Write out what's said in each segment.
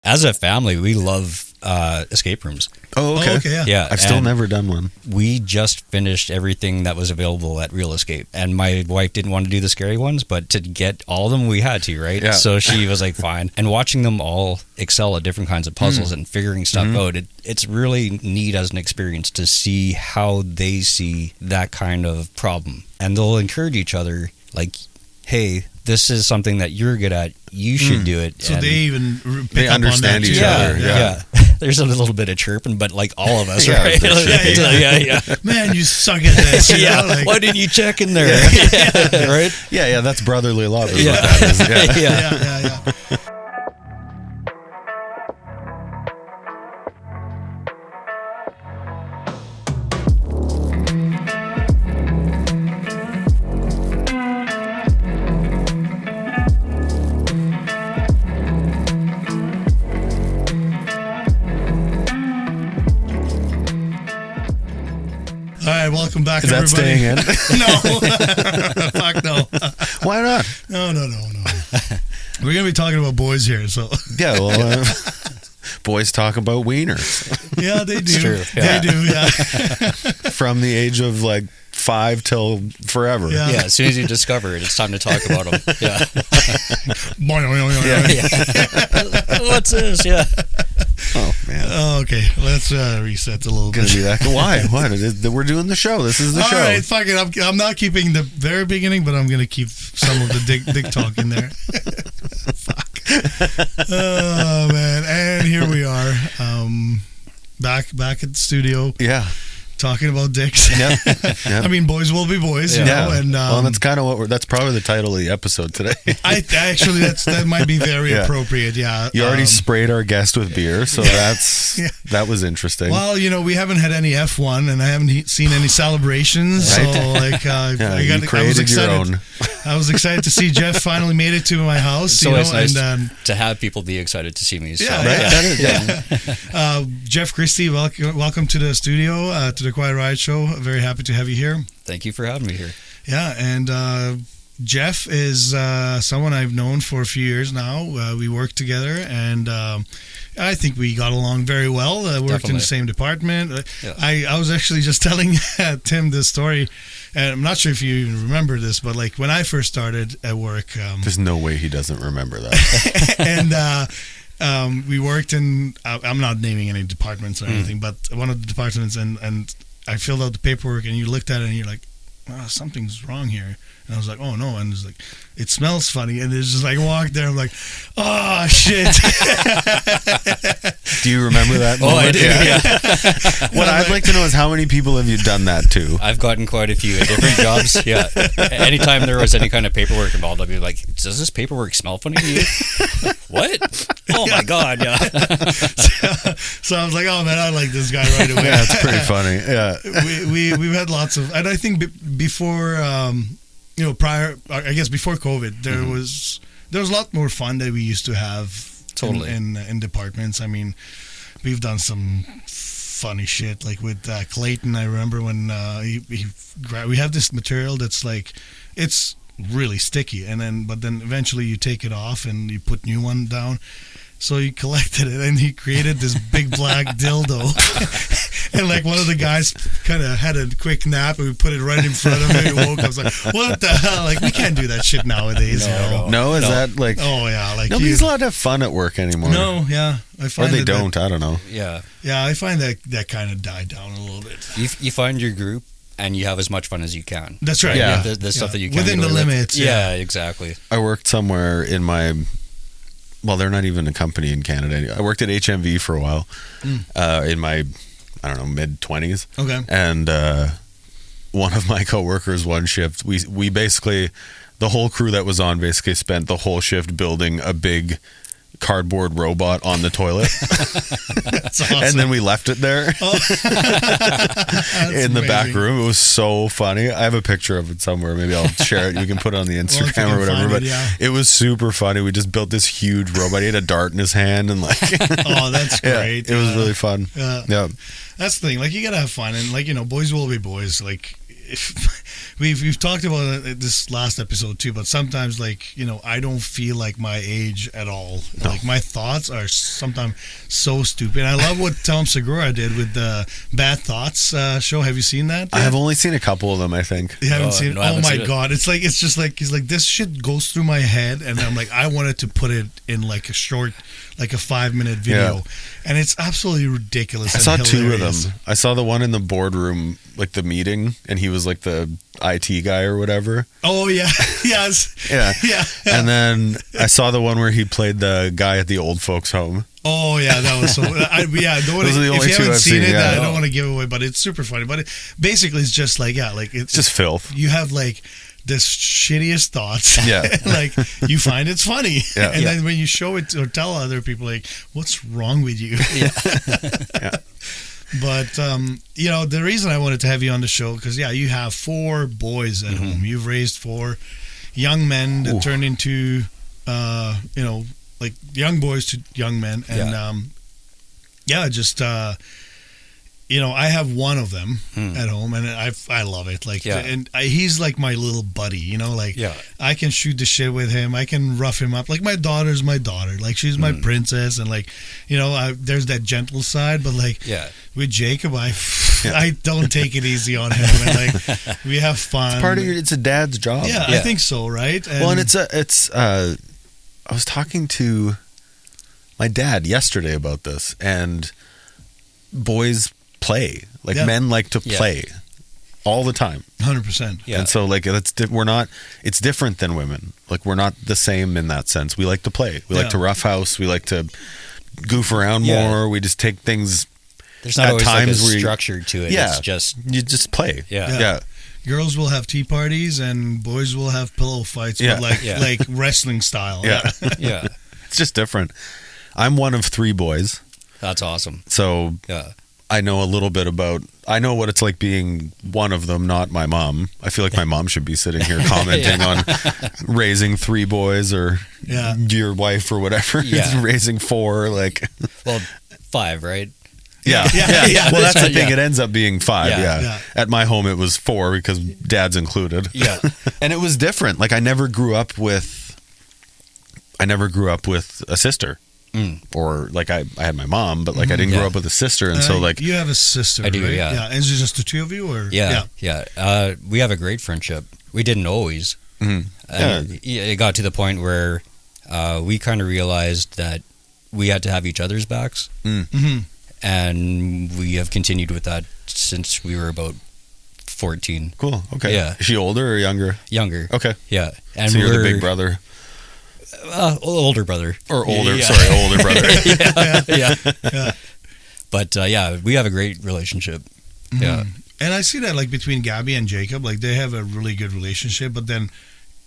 as a family, we love escape rooms. Oh, okay. Yeah, I've still never done one. We just finished everything that was available at Real Escape, and my wife didn't want to do the scary ones, but to get all of them, we had to, right? Yeah. So she was like, fine. And watching them all excel at different kinds of puzzles and figuring stuff out, it's really neat as an experience to see how they see that kind of problem. And they'll encourage each other, like, hey, this is something that you're good at. You should do it. So and they even they understand each other. Yeah. There's a little bit of chirping, but like all of us, Yeah, right? yeah. Man, you suck at this. Yeah. Like, Why didn't you check in there? Right? Yeah, that's brotherly love. Is Yeah. what that is. yeah. All right, welcome back, Is that everybody. staying in? No. Fuck no. Why not? No. We're going to be talking about boys here, so. Yeah, well, boys talk about wieners Yeah, they do. It's true. Yeah. They do, yeah. from the age of like 5 till forever. Yeah. Yeah, as soon as you discover it, it's time to talk about them. Yeah. What's this? Yeah. Oh man. Oh, okay, let's reset a little Gonna bit. be that. Why? What? We're doing the show. This is the show. All right, fuck it. I'm not keeping the very beginning, but I'm going to keep some of the dick talk in there. Fuck. Oh, man. And here we are. Back at the studio. Yeah. Talking about dicks. Yep. I mean, boys will be boys, you Yeah. know. And well, that's kind of that's probably the title of the episode today. I actually that might be very Yeah. appropriate. Yeah. You already sprayed our guest with beer, so that was interesting. Well, you know, we haven't had any F1, and I haven't seen any celebrations. Right. So, like, you created your own. I was excited to see Jeff finally made it to my house. It's you know, always nice and to have people be excited to see me. So. Yeah, Right? yeah. That is, Jeff Christie, welcome to the studio, to the Quiet Riot Show. Very happy to have you here. Thank you for having me here. Yeah, and Jeff is someone I've known for a few years now. We work together, and I think we got along very well. Worked in Definitely. the same department. Yeah. I was actually just telling Tim this story, and I'm not sure if you even remember this, but like when I first started at work, There's no way he doesn't remember that. and we worked in. I'm not naming any departments or anything, but one of the departments, and I filled out the paperwork, and you looked at it, and you're like, oh, something's wrong here. And I was like, oh no. And it's like, it smells funny. And it's just like, walked there. I'm like, oh shit. Do you remember that? Oh, I moment? do. Yeah. What I'd like to know is how many people have you done that to? I've gotten quite a few at different jobs. Yeah. Anytime there was any kind of paperwork involved, I'd be like, does this paperwork smell funny to you? What? Oh my God. Yeah. So I was like, oh man, I like this guy right away. Yeah, it's pretty funny. Yeah. We've had lots of, and I think before, prior, I guess before COVID, there was a lot more fun that we used to have. Totally. In departments. I mean, we've done some funny shit, like with Clayton. I remember when we have this material that's like, it's really sticky, but then eventually you take it off and you put new one down. So he collected it, and he created this big black dildo. And like one of the guys kind of had a quick nap, and we put it right in front of him. He woke up, I was like, "What the hell? Like we can't do that shit nowadays." No, is that like? Oh yeah, like Nobody's allowed to have fun at work anymore. No, yeah, I Or find they don't. I don't know. Yeah. Yeah, I find that kind of died down a little bit. You find your group and you have as much fun as you can. That's right. Yeah. The stuff that you can within the limits. Yeah, exactly. I worked somewhere in my. Well, they're not even a company in Canada. I worked at HMV for a while in my, I don't know, mid-20s. Okay. And one of my coworkers, one shift, we basically, the whole crew that was on basically spent the whole shift building a big cardboard robot on the toilet. That's awesome. And then we left it there in the back room. It was so funny. I have a picture of it somewhere. Maybe I'll share it. You can put it on the Instagram or whatever. But it was super funny. We just built this huge robot. He had a dart in his hand and like. Oh, that's great. Yeah, it was really fun. Yeah. Yeah. That's the thing. Like you gotta have fun, and like boys will be boys. Like we've talked about this last episode too, but sometimes like, you know, I don't feel like my age at all. No. Like my thoughts are sometimes so stupid. I love what Tom Segura did with the Bad Thoughts show. Have you seen that yet? I have only seen a couple of them, I think. You haven't seen it? no, I Oh haven't my seen it. God. It's just like, he's like, this shit goes through my head. And I'm like, I wanted to put it in like a short, like a 5-minute video. Yeah. And it's absolutely ridiculous. I saw and 2 of hilarious. them. I saw the one in the boardroom, like the meeting, and he was like the IT guy or whatever. Oh, yeah. Yes. Yeah. Yeah. And then I saw the one where he played the guy at the old folks' home. Oh, yeah. That was so. Don't wanna, Those are the if only you two haven't I've seen seen, it, yeah. I don't want to give away, but it's super funny. But basically, it's just like, yeah, like It's just filth. you have like this shittiest thoughts. Yeah. Like you find it's funny. Yeah. And then when you show it or tell other people, like, what's wrong with you? Yeah. But, you know, the reason I wanted to have you on the show, because, yeah, you have 4 boys at home. You've raised 4 young men that turn into, you know, like young boys to young men. And, just, you know, I have one of them at home, and I love it. Like, he's like my little buddy, you know, like I can shoot the shit with him. I can rough him up. Like my daughter's my daughter. Like she's my princess, and like, you know, there's that gentle side, but like with Jacob, I don't take it easy on him, and like we have fun. It's part of it's a dad's job. Yeah, I think so, right? Well, and it's I was talking to my dad yesterday about this, and boys play. Like men like to play all the time. 100%. Yeah. And so like it's different than women. Like we're not the same in that sense. We like to play. We like to roughhouse. We like to goof around more. We just take things. There's not at always times like where a you- structure to it. Yeah. It's just You just play. Yeah. Girls will have tea parties, and boys will have pillow fights, Yeah. but like wrestling style. Yeah. yeah. It's just different. I'm one of 3 boys. That's awesome. So Yeah. I know a little bit I know what it's like being one of them, not my mom. I feel like my mom should be sitting here commenting on raising 3 boys or your wife or whatever. Yeah. Raising 4, like. Well, 5, right? Yeah. Well, that's the thing. It ends up being 5. Yeah. Yeah. At my home, it was 4 because dad's included. Yeah. And it was different. Like I never grew up with a sister. Or like I had my mom, but like I didn't grow up with a sister, and so like you have a sister. I do, right? yeah. And is it just the 2 of you, or Yeah. We have a great friendship. We didn't always. And it got to the point where we kind of realized that we had to have each other's backs. Mm-hmm. And we have continued with that since we were about 14. Cool. Okay. Yeah. Is she older or younger? Younger. Okay. Yeah. And So you're the we're big brother. Older brother. Or older. Yeah. Sorry, older brother. yeah. But we have a great relationship. Yeah. And I see that like between Gabby and Jacob, like they have a really good relationship. But then,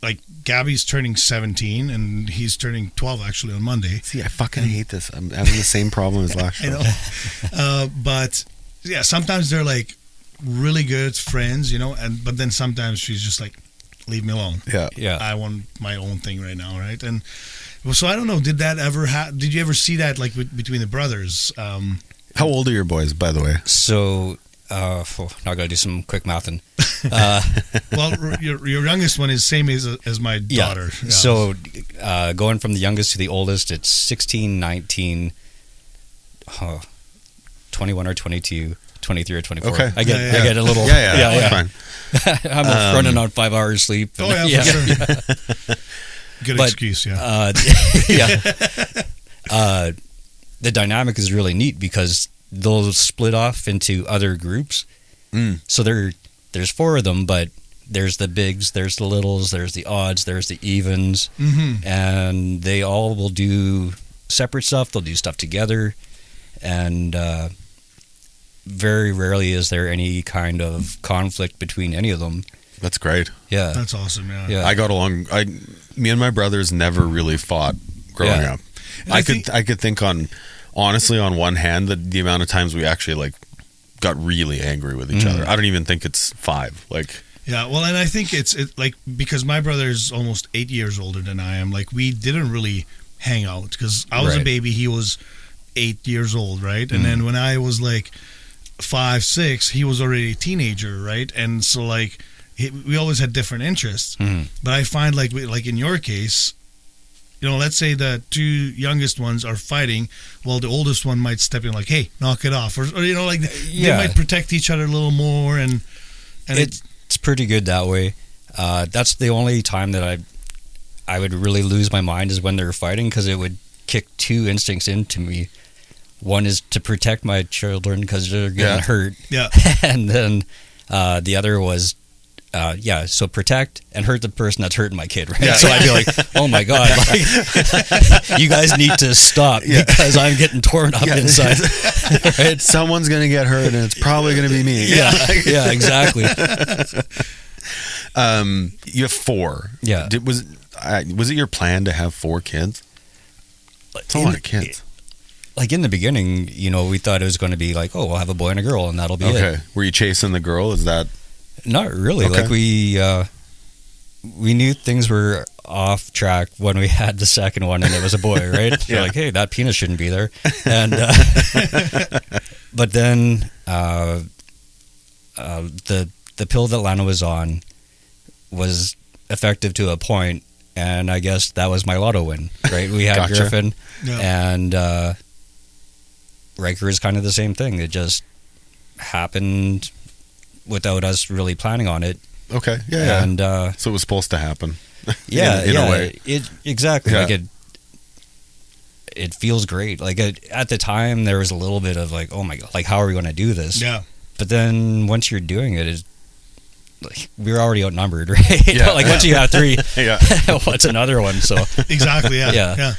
like Gabby's turning 17 and he's turning 12 actually on Monday. See, I fucking hate this. I'm having the same problem as last show. I know. But yeah, sometimes they're like really good friends, you know. But then sometimes she's just like, leave me alone. Yeah. I want my own thing right now, right? And so I don't know. Did that ever did you ever see that like between the brothers? How old are your boys, by the way? So, now I gotta do some quick mathing. Well, your youngest one is same age as my daughter. Yeah. So, going from the youngest to the oldest, it's 16, 19, 21 or 22, 23 or 24. Okay. I get a little. Yeah. Fine. I'm running on 5 hours sleep. Oh yeah, for sure. Good excuse, yeah. The dynamic is really neat because they'll split off into other groups. So there's 4 of them, but there's the bigs, there's the littles, there's the odds, there's the evens, and they all will do separate stuff. They'll do stuff together, and very rarely is there any kind of conflict between any of them. That's great. Yeah, That's awesome. Yeah. I got along. Me and my brothers never really fought growing up. I could think honestly on one hand the amount of times we actually like got really angry with each other. I don't even think it's 5. Like. Yeah, well, and I think it's like because my brother's almost 8 years older than I am. Like we didn't really hang out because I was a baby, he was 8 years old, right? And then when I was like 5, 6, he was already a teenager, right? And so like we always had different interests. But I find like in your case, you know, let's say the 2 youngest ones are fighting, well, the oldest one might step in like, hey, knock it off, or you know, like they might protect each other a little more, and it's pretty good that way. That's the only time that I would really lose my mind is when they're fighting, because it would kick 2 instincts into me. One is to protect my children because they're getting hurt, and then the other was so protect and hurt the person that's hurting my kid, right? Yeah. So I'd be like, oh my God, like, you guys need to stop because I'm getting torn up inside. Right? Someone's going to get hurt and it's probably going to be me. Yeah, exactly. You have 4. Yeah. Was it your plan to have 4 kids? It's a lot of kids. Like in the beginning, you know, we thought it was going to be like, oh, we'll have a boy and a girl and that'll be it. Okay. Were you chasing the girl? Is that... Not really. Okay. Like we knew things were off track when we had the second one and it was a boy, right? You're like, hey, that penis shouldn't be there. And but then the pill that Lana was on was effective to a point, and I guess that was my lotto win, right? We had Gotcha. Griffin, and Riker is kind of the same thing. It just happened without us really planning on it. Okay. And so it was supposed to happen. in a way. Exactly. Yeah. Like it feels great. Like at the time there was a little bit of like, oh my God, like how are we going to do this? Yeah. But then once you're doing it, like we're already outnumbered, right? Yeah. Like once you have 3, Yeah. what's another one? So exactly. Yeah.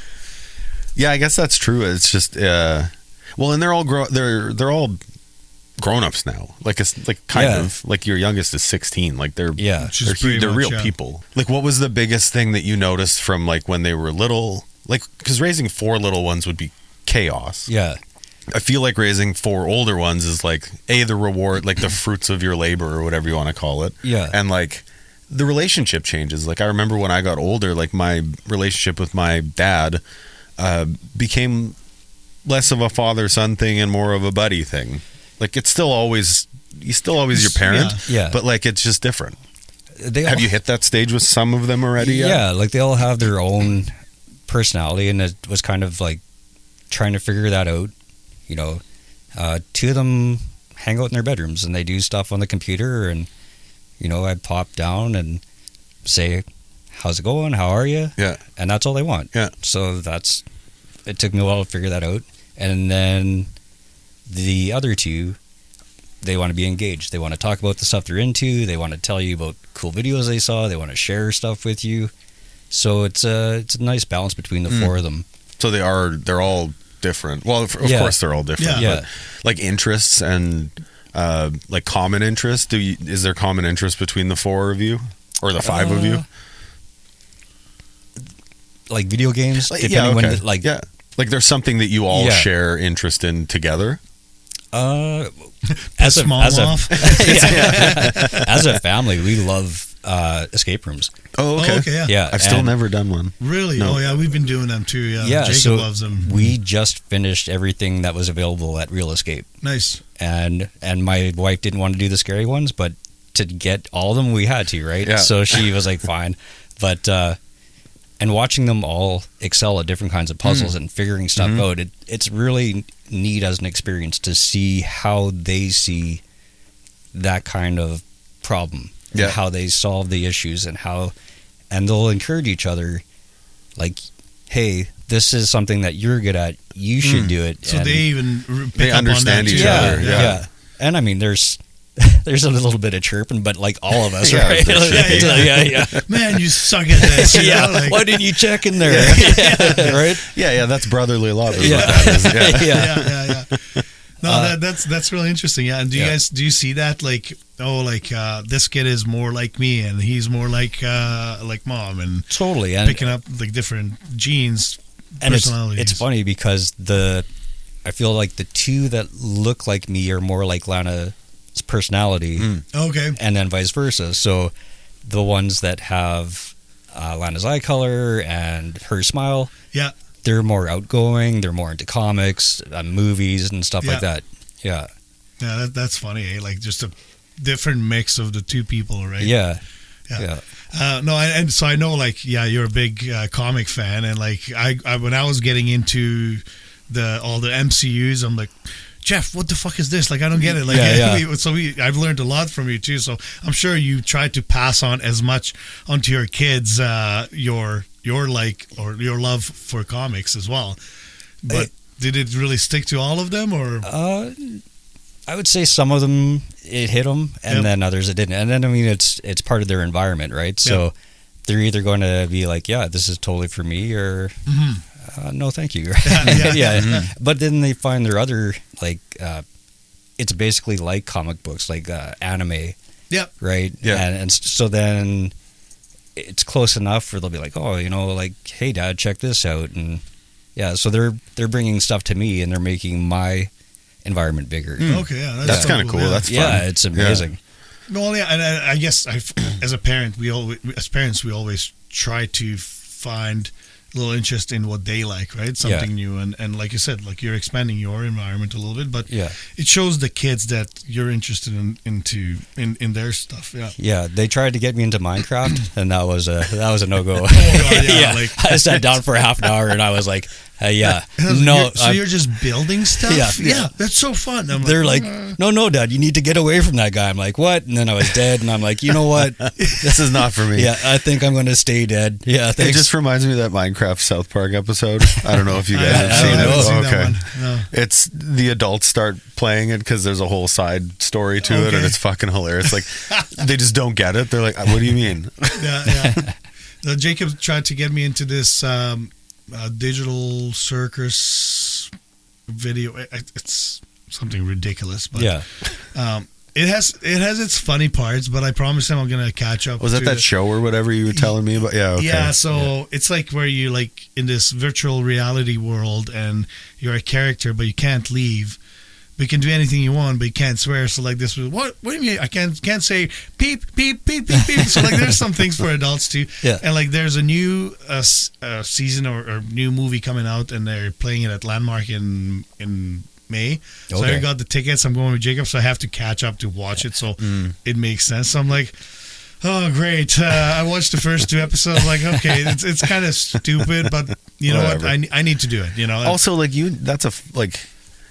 Yeah, I guess that's true. It's just well, and they're all grown-ups now. Like it's like kind of like your youngest is 16. Like they're real people. Like what was the biggest thing that you noticed from like when they were little? Like because raising 4 little ones would be chaos. Yeah. I feel like raising 4 older ones is like the reward, like the fruits of your labor or whatever you want to call it. Yeah. And like the relationship changes. Like I remember when I got older, like my relationship with my dad became less of a father-son thing and more of a buddy thing. Like he's still always your parent, but like it's just different. Have you hit that stage with some of them already? Yeah, like they all have their own personality, and it was kind of like trying to figure that out. You know, 2 of them hang out in their bedrooms and they do stuff on the computer, and you know, I pop down and say, "How's it going? How are you?" Yeah, and that's all they want. Yeah, so it took me a while to figure that out, and then. The other 2, they want to be engaged. They want to talk about the stuff they're into. They want to tell you about cool videos they saw. They want to share stuff with you. So it's a nice balance between the 4 of them. So they're all different. Well, of course they're all different. Yeah. But like interests and like common interests. Is there common interest between the 4 of you or the 5 of you? Like video games. Like there's something that you all share interest in together. As a family, we love escape rooms. Oh, okay. Yeah. I've still never done one. Really? No. Oh, yeah. We've been doing them too. Yeah. Jacob loves them. We just finished everything that was available at Real Escape. Nice. And my wife didn't want to do the scary ones, but to get all of them, we had to, right? Yeah. So she was like, fine. But and watching them all excel at different kinds of puzzles and figuring stuff out, it's really neat as an experience to see how they see that kind of problem, and how they solve the issues, and they'll encourage each other, like, hey, this is something that you're good at, you should do it. So and they even they understand each other. Yeah. And I mean, there's a little bit of chirping, but like all of us, Yeah, right? Yeah. Man, you suck at this. Why didn't you check in there? Right? Yeah, that's brotherly love. Is Yeah. what that is. Yeah. No, that's really interesting. Yeah, and do you see that like this kid is more like me and he's more like mom, and totally, and picking up like different genes, and personalities. it's funny because I feel like the 2 that look like me are more like Lana's personality. Okay. And then vice versa. So the ones that have Lana's eye color and her smile, they're more outgoing, they're more into comics, movies and stuff like that. Yeah. Yeah, that's funny. Eh? Like just a different mix of the two people, right? Yeah. No, and so I know, like, yeah, you're a big comic fan, and like I when I was getting into all the MCUs, I'm like, Jeff, what the fuck is this? Like, I don't get it. Like, I've learned a lot from you too. So I'm sure you try to pass on as much onto your kids your like or your love for comics as well. But did it really stick to all of them, or? I would say some of them it hit them, and then others it didn't. And then I mean, it's part of their environment, right? So they're either going to be like, yeah, this is totally for me, or no, thank you. But then they find their other like it's basically like comic books, like anime. Yep. Right. Yeah. And so then it's close enough where they'll be like, oh, like, hey, Dad, check this out, and so they're bringing stuff to me, and they're making my environment bigger. Okay, yeah, that's kind of cool. That's fun. Yeah, it's amazing. Well, yeah, and I guess as a parent, we always try to find a little interest in what they like, right? Something new, and like you said, like you're expanding your environment a little bit, but it shows the kids that you're interested in their stuff. Yeah, they tried to get me into Minecraft, and that was a no go. Like, I sat down for half an hour, and I was like, no. You're just building stuff? Yeah, that's so fun. They're like, no, Dad, you need to get away from that guy. I'm like, what? And then I was dead, and I'm like, you know what? This is not for me. Yeah, I think I'm going to stay dead. Yeah, thanks. It just reminds me of that Minecraft South Park episode. I don't know if you guys have seen it. That one. No. It's the adults start playing it because there's a whole side story to it, and it's fucking hilarious. Like, they just don't get it. They're like, what do you mean? Yeah. Jacob tried to get me into this digital circus video. It's something ridiculous, but it has its funny parts. But I promised him I'm gonna catch up. Was that show or whatever you were telling me about? Yeah, okay. Yeah. So it's like where you like in this virtual reality world, and you're a character, but you can't leave. But you can do anything you want, but you can't swear. So like this was what do you mean? I can't say peep peep peep peep peep. So like there's some things for adults too. Yeah. And like there's a new season or new movie coming out, and they're playing it at Landmark in May. So I got the tickets. I'm going with Jacob, so I have to catch up to watch it. So it makes sense. So I'm like, oh great! I watched the first 2 episodes. Like, okay, it's kind of stupid, but you know what? I need to do it. You know. Also, like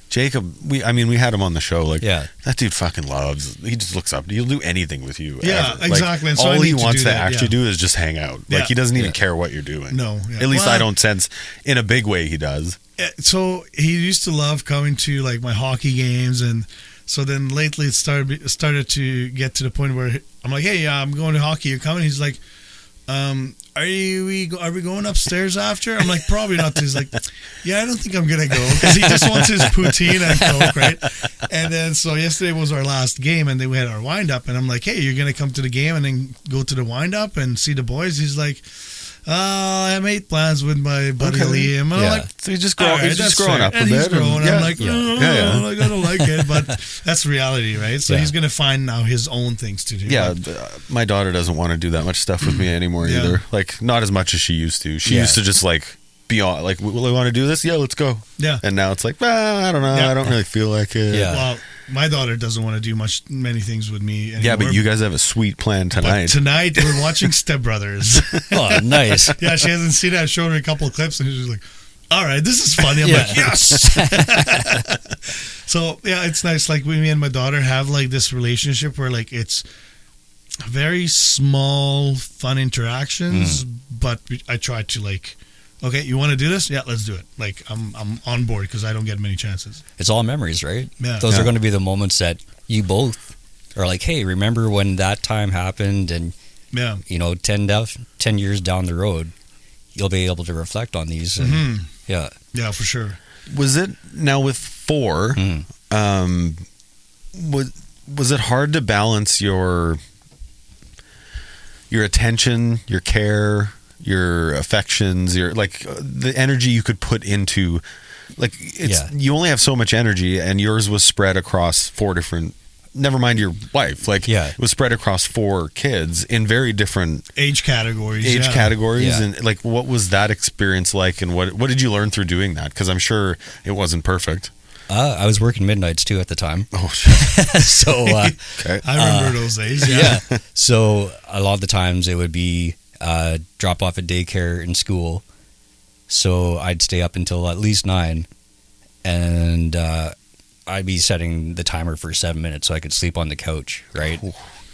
Jacob, we had him on the show. Like, that dude fucking loves. He just looks up. He'll do anything with you. Yeah, ever. exactly. Like, so all he wants to actually do is just hang out. Yeah. Like, he doesn't even care what you're doing. No. Yeah. At least I don't sense. In a big way, he does. So he used to love coming to like my hockey games, and so then lately it started to get to the point where I'm like, hey, I'm going to hockey. You're coming? He's like, are we going upstairs after? I'm like, probably not. He's like, yeah, I don't think I'm gonna go, because he just wants his poutine and Coke, right? And then so yesterday was our last game, and then we had our wind up, and I'm like, hey, you're gonna come to the game and then go to the wind up and see the boys? He's like, I made plans with my buddy Liam. And I'm like, so he's just growing up a and bit. He's growing. I'm like, like, I don't like it, but that's reality, right? So he's gonna find now his own things to do. Yeah, my daughter doesn't want to do that much stuff with me anymore either. Like, not as much as she used to. She used to just like be on, like, will I want to do this? Yeah, let's go. Yeah. And now it's like, I don't know. I don't really feel like it. Yeah. Well, my daughter doesn't want to do many things with me anymore. Yeah, but you guys have a sweet plan tonight. But tonight we're watching Step Brothers. Oh, nice. Yeah, she hasn't seen it. I showed her a couple of clips, and she's like, all right, this is funny. I'm like, yes. So, yeah, it's nice. Like, me and my daughter have like this relationship where like it's very small, fun interactions, but I try to like, okay, you want to do this? Yeah, let's do it. Like, I'm on board because I don't get many chances. It's all memories, right? Yeah. Those are going to be the moments that you both are like, hey, remember when that time happened? And, 10 years down the road, you'll be able to reflect on these. And, Yeah, for sure. Was it, now with 4, was it hard to balance your attention, your care, your affections, your like the energy you could put into, like, you only have so much energy, and yours was spread across 4 different, never mind your wife, like, it was spread across 4 kids in very different age categories, and like, what was that experience like, and what did you learn through doing that? Because I'm sure it wasn't perfect. I was working midnights too at the time. Oh shit. So Okay. I remember those days. yeah. So a lot of the times it would be drop off at daycare in school. So I'd stay up until at least 9, and I'd be setting the timer for 7 minutes so I could sleep on the couch, right?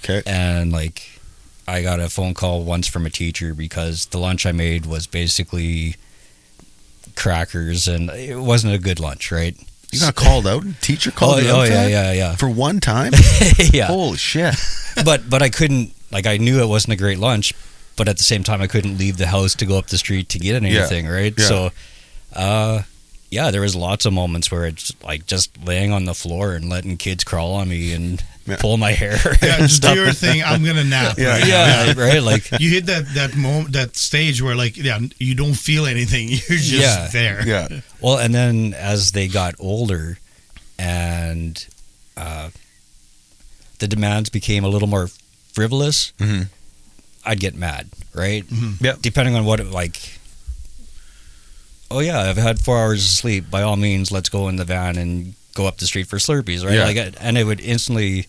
Okay. And like, I got a phone call once from a teacher because the lunch I made was basically crackers, and it wasn't a good lunch, right? You got called out? Teacher called you out? Oh for that? yeah. For one time? Yeah. Holy shit. But I couldn't, like, I knew it wasn't a great lunch, but at the same time I couldn't leave the house to go up the street to get anything, right? Yeah. So there was lots of moments where it's like just laying on the floor and letting kids crawl on me and pull my hair. Yeah, just do your thing. I'm gonna nap. Yeah. Right? Yeah, right. Like, You hit that moment, that stage where like, you don't feel anything. You're just there. Yeah. well, and then as they got older, and the demands became a little more frivolous, Mm-hmm. I'd get mad, right? Mhm. Yeah. Depending on what it, like. Oh yeah, I've had 4 hours of sleep. By all means, let's go in the van and go up the street for Slurpees, right? Yeah. Like, and it would instantly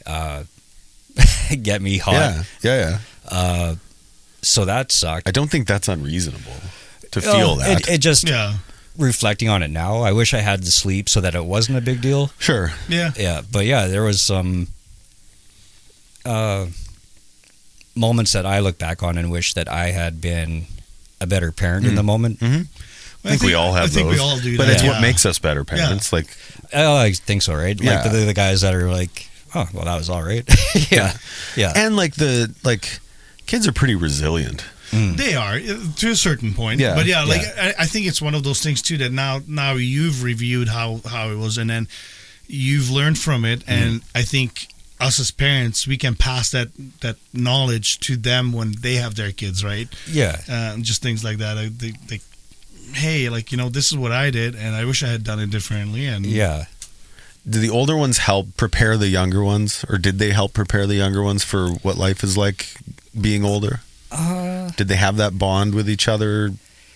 get me hot. Yeah. So that sucked. I don't think that's unreasonable to feel that. It just, Yeah. reflecting on it now, I wish I had the sleep so that it wasn't a big deal. Sure. Yeah. Yeah, but yeah, there was some moments that I look back on and wish that I had been a better parent in the moment. Mm-hmm. I think we all have I think those. we all do but that. it's what Yeah. makes us better parents. Like, Oh, I think so, right? Yeah. Like the guys that are like, oh, well, that was all right. Yeah. and like kids are pretty resilient. They are to a certain point. Yeah. But yeah, I think it's one of those things too that now you've reviewed how it was, and then you've learned from it, and I think us as parents, we can pass that knowledge to them when they have their kids, right? Yeah. Just things like that. They hey, like, this is what I did, and I wish I had done it differently. And Yeah. Do the older ones help prepare the younger ones, or did they help prepare the younger ones for what life is like being older? Did they have that bond with each other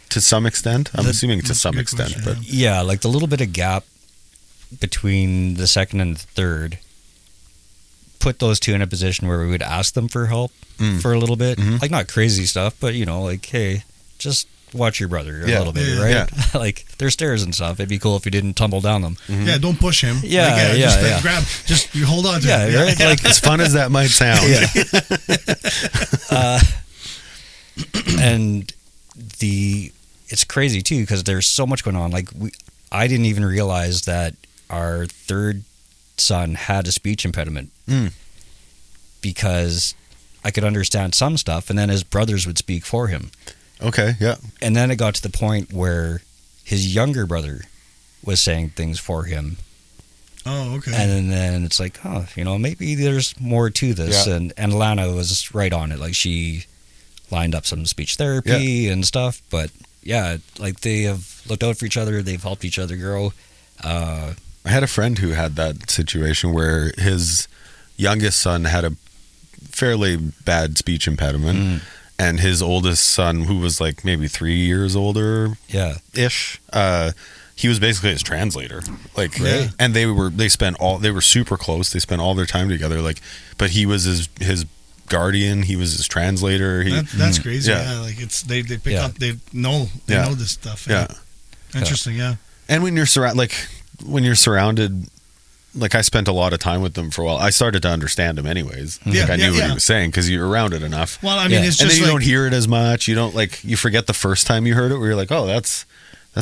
to some extent? I'm assuming to some good extent, question, but Yeah, like the little bit of gap between the second and the third put those two in a position where we would ask them for help for a little bit. Like, not crazy stuff, but, like, hey, just watch your brother a little bit, Yeah, right? yeah. Like, there's stairs and stuff. It'd be cool if you didn't tumble down them. yeah, don't push him. Yeah, Like, yeah, just yeah. grab, just you hold on to Yeah, him. right? Like, as fun as that might sound. and it's crazy too because there's so much going on. Like, I didn't even realize that our third son had a speech impediment because I could understand some stuff, and then his brothers would speak for him. Okay, yeah. And then it got to the point where his younger brother was saying things for him. Oh, okay. And then it's like, oh, maybe there's more to this. Yeah. And Lana was right on it. Like, she lined up some speech therapy and stuff. But yeah, like, they have looked out for each other. They've helped each other grow. I had a friend who had that situation where his youngest son had a fairly bad speech impediment. And his oldest son, who was like maybe 3 years older, ish, he was basically his translator. Like, and they were super close. They spent all their time together. Like, but he was his guardian. He was his translator. That's crazy. Yeah. Yeah, like they pick up. They know this stuff. Yeah. Interesting. Yeah. And when you're surrounded. Like, I spent a lot of time with them for a while. I started to understand him anyways. I knew what he was saying because you're around it enough. Well, I mean, it's just and then you like, don't hear it as much. You don't you forget the first time you heard it where you're like, oh, that's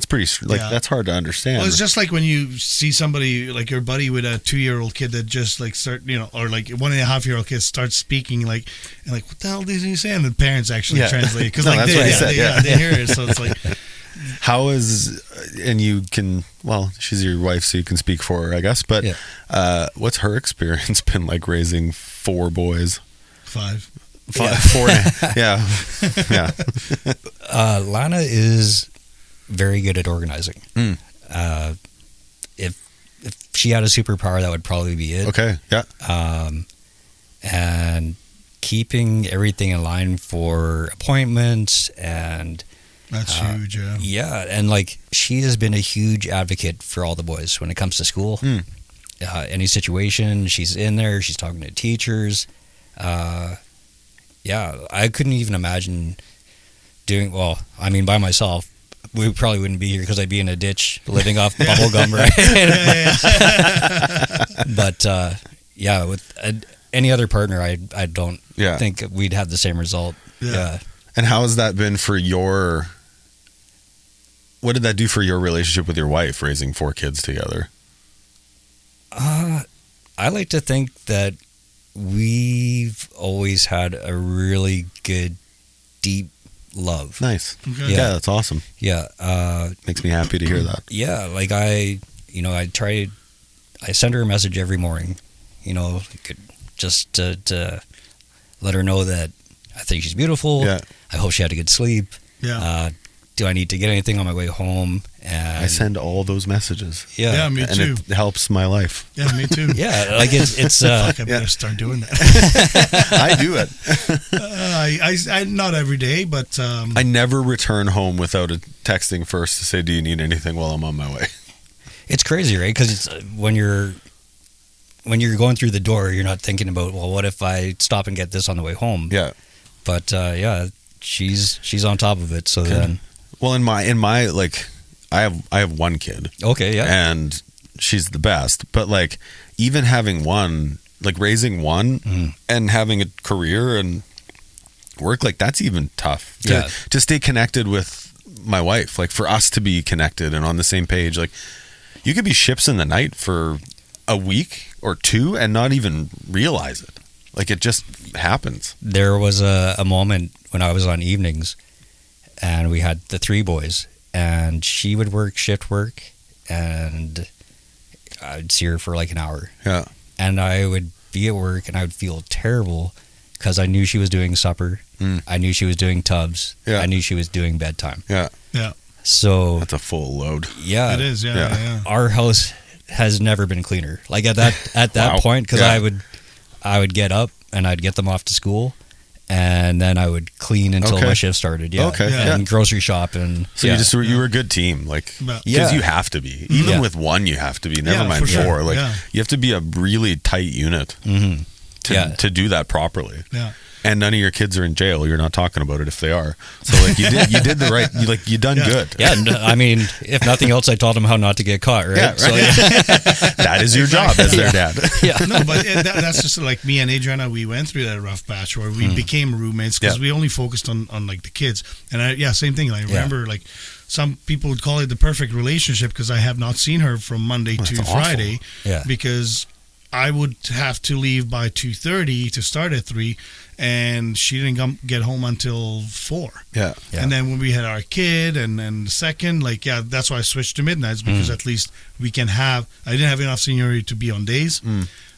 pretty, that's hard to understand. Well, it's just like when you see somebody like your buddy with a 2-year-old kid that just like or like 1.5-year-old kid starts speaking and like, what the hell did he say? And the parents actually translate because that's what he said. They hear it. So it's like, how is, and you can, well, she's your wife, so you can speak for her, I guess. But what's her experience been like raising 4 boys? 5. 4. Yeah. Lana is very good at organizing. If she had a superpower, that would probably be it. Okay. Yeah. And keeping everything in line for appointments and That's huge, yeah. Yeah, and like she has been a huge advocate for all the boys when it comes to school. Any situation, she's in there. She's talking to teachers. Yeah, I couldn't even imagine doing. Well, I mean, by myself, we probably wouldn't be here because I'd be in a ditch living off bubble gum, right? But yeah, with any other partner, I don't think we'd have the same result. Yeah. And how has that been for your? What did that do for your relationship with your wife, raising 4 kids together? I like to think that we've always had a really good, deep love. Nice. Okay. Yeah, that's awesome. Yeah. Makes me happy to hear that. Yeah, like I send her a message every morning, just to let her know that I think she's beautiful. Yeah. I hope she had a good sleep. Yeah. Do I need to get anything on my way home? And I send all those messages. Yeah, me too. And it helps my life. Yeah, me too. Yeah, like it's Fuck, I better start doing that. I do it. I not every day, but I never return home without a texting first to say, "Do you need anything?" while I'm on my way. It's crazy, right? Because it's when you're going through the door, you're not thinking about, well, what if I stop and get this on the way home? Yeah. But yeah, she's on top of it. So then, well, in my like, I have 1 kid. Okay, yeah, and she's the best. But like, even having one, like raising one, and having a career and work, like that's even tough. To stay connected with my wife, like for us to be connected and on the same page, like. You could be ships in the night for a week or 2 and not even realize it. Like it just happens. There was a moment when I was on evenings and we had the 3 boys and she would work shift work and I'd see her for like an hour. Yeah. And I would be at work and I would feel terrible because I knew she was doing supper. I knew she was doing tubs. Yeah. I knew she was doing bedtime. Yeah. yeah, So That's a full load. yeah, it is. Yeah. our house has never been cleaner. Like at that Wow. point, because Yeah. I would get up and I'd get them off to school, and then I would clean until Okay. my shift started. Yeah, Okay. Yeah. and grocery shop and So you were a good team, like But- because Yeah. you have to be. Even Yeah. with one, you have to be. Never Yeah, mind for sure. 4. Like Yeah. you have to be a really tight unit to do that properly. Yeah. And none of your kids are in jail. You're not talking about it if they are. So like you did the right. You done Yeah. good. Yeah, and, I mean, if nothing else, I taught them how not to get caught. Right. Yeah, right. So, That is your job as their dad. yeah. No, but that's just like me and Adriana. We went through that rough patch where we became roommates because Yeah. we only focused on like the kids. And same thing. I remember like some people would call it the perfect relationship because I have not seen her from Monday to that's awful. Friday. Yeah. Because I would have to leave by 2:30 to start at 3, and she didn't get home until 4. Yeah. Yeah. And then when we had our kid and the second, that's why I switched to midnights because at least we can have. I didn't have enough seniority to be on days,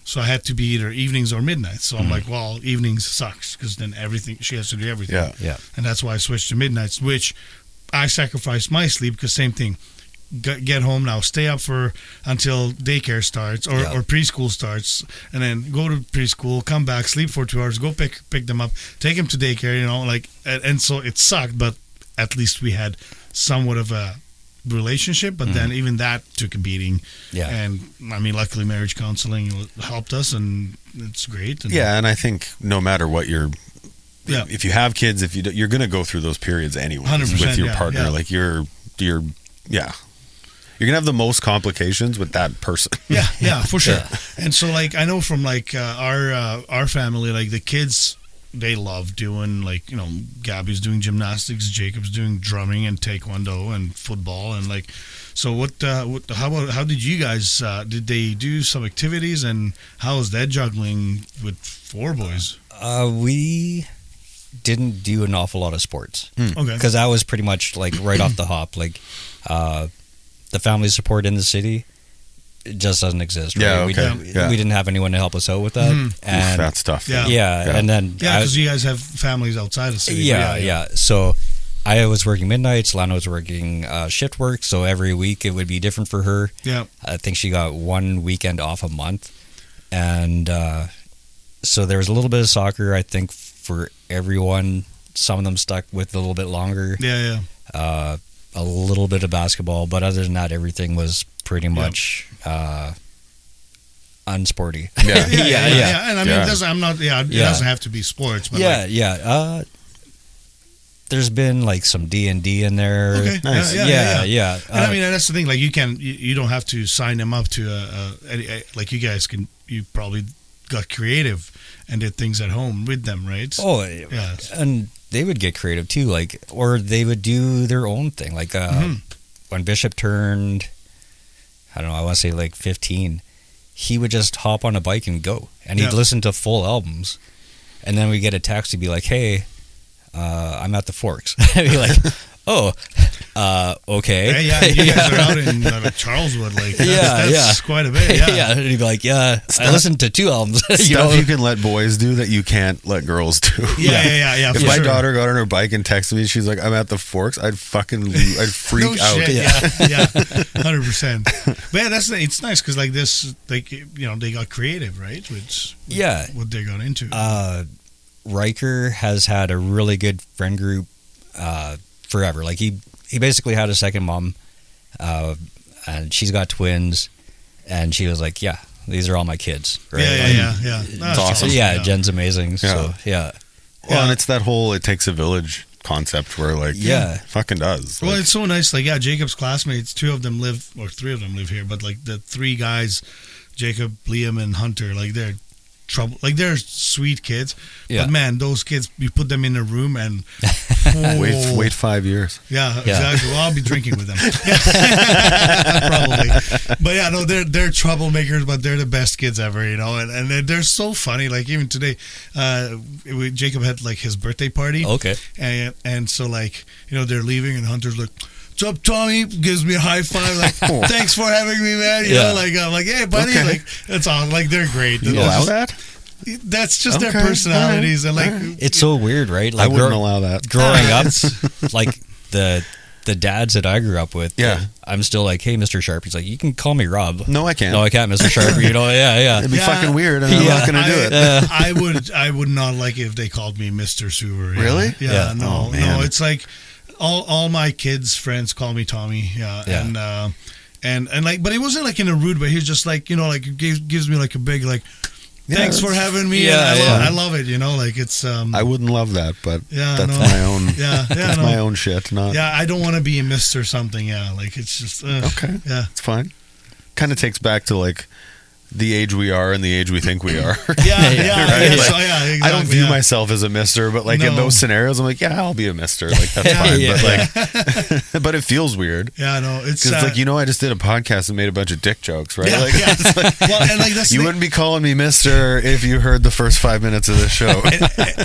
so I had to be either evenings or midnights. So I'm like, well, evenings sucks because then she has to do everything. Yeah. Yeah. And that's why I switched to midnights, which I sacrificed my sleep because same thing. Get home now, stay up until daycare starts or preschool starts, and then go to preschool, come back, sleep for 2 hours, go pick them up, take them to daycare, and so it sucked, but at least we had somewhat of a relationship, but then even that took a beating. Yeah. And I mean, luckily marriage counseling helped us, and it's great. And Yeah, and I think no matter what Yeah. if you have kids, if you're going to go through those periods anyway 100%, with your yeah, partner, yeah. like you're going to have the most complications with that person. Yeah, for sure. And so, like, I know from like our family, like the kids, they love doing Gabby's doing gymnastics, Jacob's doing drumming and taekwondo and football, and like, so how did you guys did they do some activities, and how is that juggling with 4 boys? We didn't do an awful lot of sports. Okay. Because that was pretty much like right off the hop. Like the family support in the city, it just doesn't exist. Right? Yeah, okay. We didn't have anyone to help us out with that. And That's tough. Yeah. and then because you guys have families outside the city. yeah. So I was working midnights. Lana was working shift work. So every week it would be different for her. Yeah. I think she got 1 weekend off a month, and so there was a little bit of soccer. I think for everyone, some of them stuck with a little bit longer. Yeah. a little bit of basketball, but other than that, everything was pretty much unsporty. Yeah. And I mean, it doesn't have to be sports. But there's been like some D&D in there. Okay. Nice. Yeah. And I mean, that's the thing. Like, you don't have to sign them up to like you guys can. You probably got creative and did things at home with them, right? Oh, yeah. And they would get creative too, like, or they would do their own thing. Like when Bishop turned, I don't know, I want to say like 15, he would just hop on a bike and go, and he'd listen to full albums, and then we get a text to be like, "Hey, I'm at the Forks." I'd be like, "Oh, okay." Yeah, you guys are out in Charleswood, like that's quite a bit. Yeah, and he'd be like, "Yeah, I listened to 2 albums." Stuff you can let boys do that you can't let girls do. Yeah. If my daughter got on her bike and texted me, she's like, "I'm at the Forks," I'd freak out. Shit, yeah, 100%. But yeah, it's nice because like this, like, you know, they got creative, right? Which what they got into. Riker has had a really good friend group forever. Like he basically had a second mom, and she's got twins, and she was like, "Yeah, these are all my kids." Right? Yeah. That's awesome. Yeah, Jen's amazing. So Well, and it's that whole "it takes a village" concept where like fucking does. Well, it's so nice. Like Jacob's classmates, 3 of them live here, but like the 3 guys, Jacob, Liam, and Hunter, like they're they're sweet kids, but man, those kids, you put them in a room and wait 5 years. Yeah, exactly. Well, I'll be drinking with them probably, but yeah, no, they're troublemakers, but they're the best kids ever, you know, and they're so funny. Like even today, Jacob had like his birthday party, and so like, you know, they're leaving and Hunter's like, "What's up, Tommy?" Gives me a high five, like, "Thanks for having me, man." You know, like I'm like, "Hey, buddy," like it's all like they're great. You allow that? That's just their personalities, and like it's so weird, right? Like I wouldn't allow that. Growing up, like the dads that I grew up with, I'm still like, "Hey, Mr. Sharp." He's like, "You can call me Rob." No, I can't. No, I can't, Mr. Sharp. You know, It'd be fucking weird, and I'm not gonna do it. I would not like it if they called me Mr. Sewer. Really? Yeah. No. It's like all my kids' friends call me Tommy. And like, but it wasn't like in a rude way. He was just like, you know, like gives me like a big like, "Thanks for having me." I love it. You know, like it's. I wouldn't love that, but that's my own. That's my own shit. Not. Yeah, I don't want to be a Mr. something. Yeah, like it's just. Okay. Yeah, it's fine. Kind of takes back to like the age we are and the age we think we are. Exactly. I don't view myself as a mister, but like in those scenarios, I'm like, yeah, I'll be a mister. Like that's fine. But like, but it feels weird. Yeah, no, it's because like, you know, I just did a podcast and made a bunch of dick jokes, right? Yeah, like, it's like, well, and like that's you wouldn't be calling me mister if you heard the first 5 minutes of this show.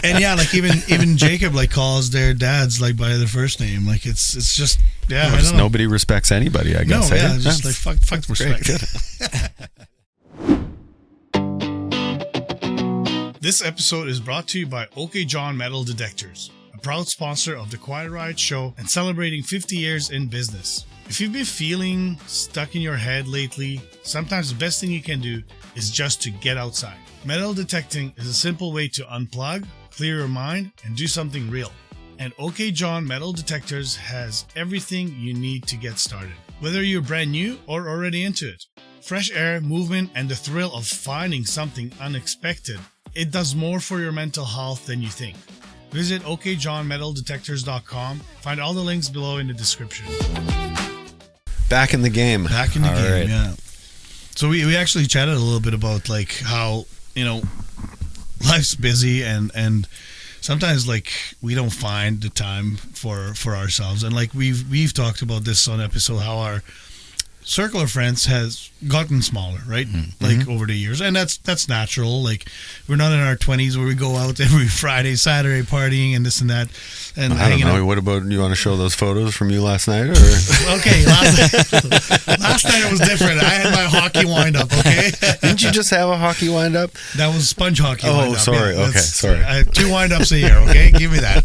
and yeah, like even Jacob like calls their dads like by their first name. Like it's just just nobody respects anybody. I guess. No, just like fuck the respect. This episode is brought to you by OK John Metal Detectors, a proud sponsor of the Quiet Riot Show and celebrating 50 years in business. If you've been feeling stuck in your head lately, sometimes the best thing you can do is just to get outside. Metal detecting is a simple way to unplug, clear your mind, and do something real. And OK John Metal Detectors has everything you need to get started, whether you're brand new or already into it. Fresh air, movement, and the thrill of finding something unexpected. It does more for your mental health than you think. Visit okjohnmetaldetectors.com. Find all the links below in the description. Back in the game. Back in the game, yeah. So we actually chatted a little bit about like how, you know, life's busy and sometimes like we don't find the time for ourselves. And like we've talked about this on episode, how our circle of friends has gotten smaller, right? Like over the years, and that's natural. Like we're not in our 20s where we go out every Friday, Saturday partying and this and that. And I don't know. What about, you want to show those photos from you last night? Or? Okay, last night it was different. I had my hockey wind up. Okay, didn't you just have a hockey wind up? That was sponge hockey. Oh, sorry. Okay, sorry. I have 2 wind ups a year. Okay, give me that.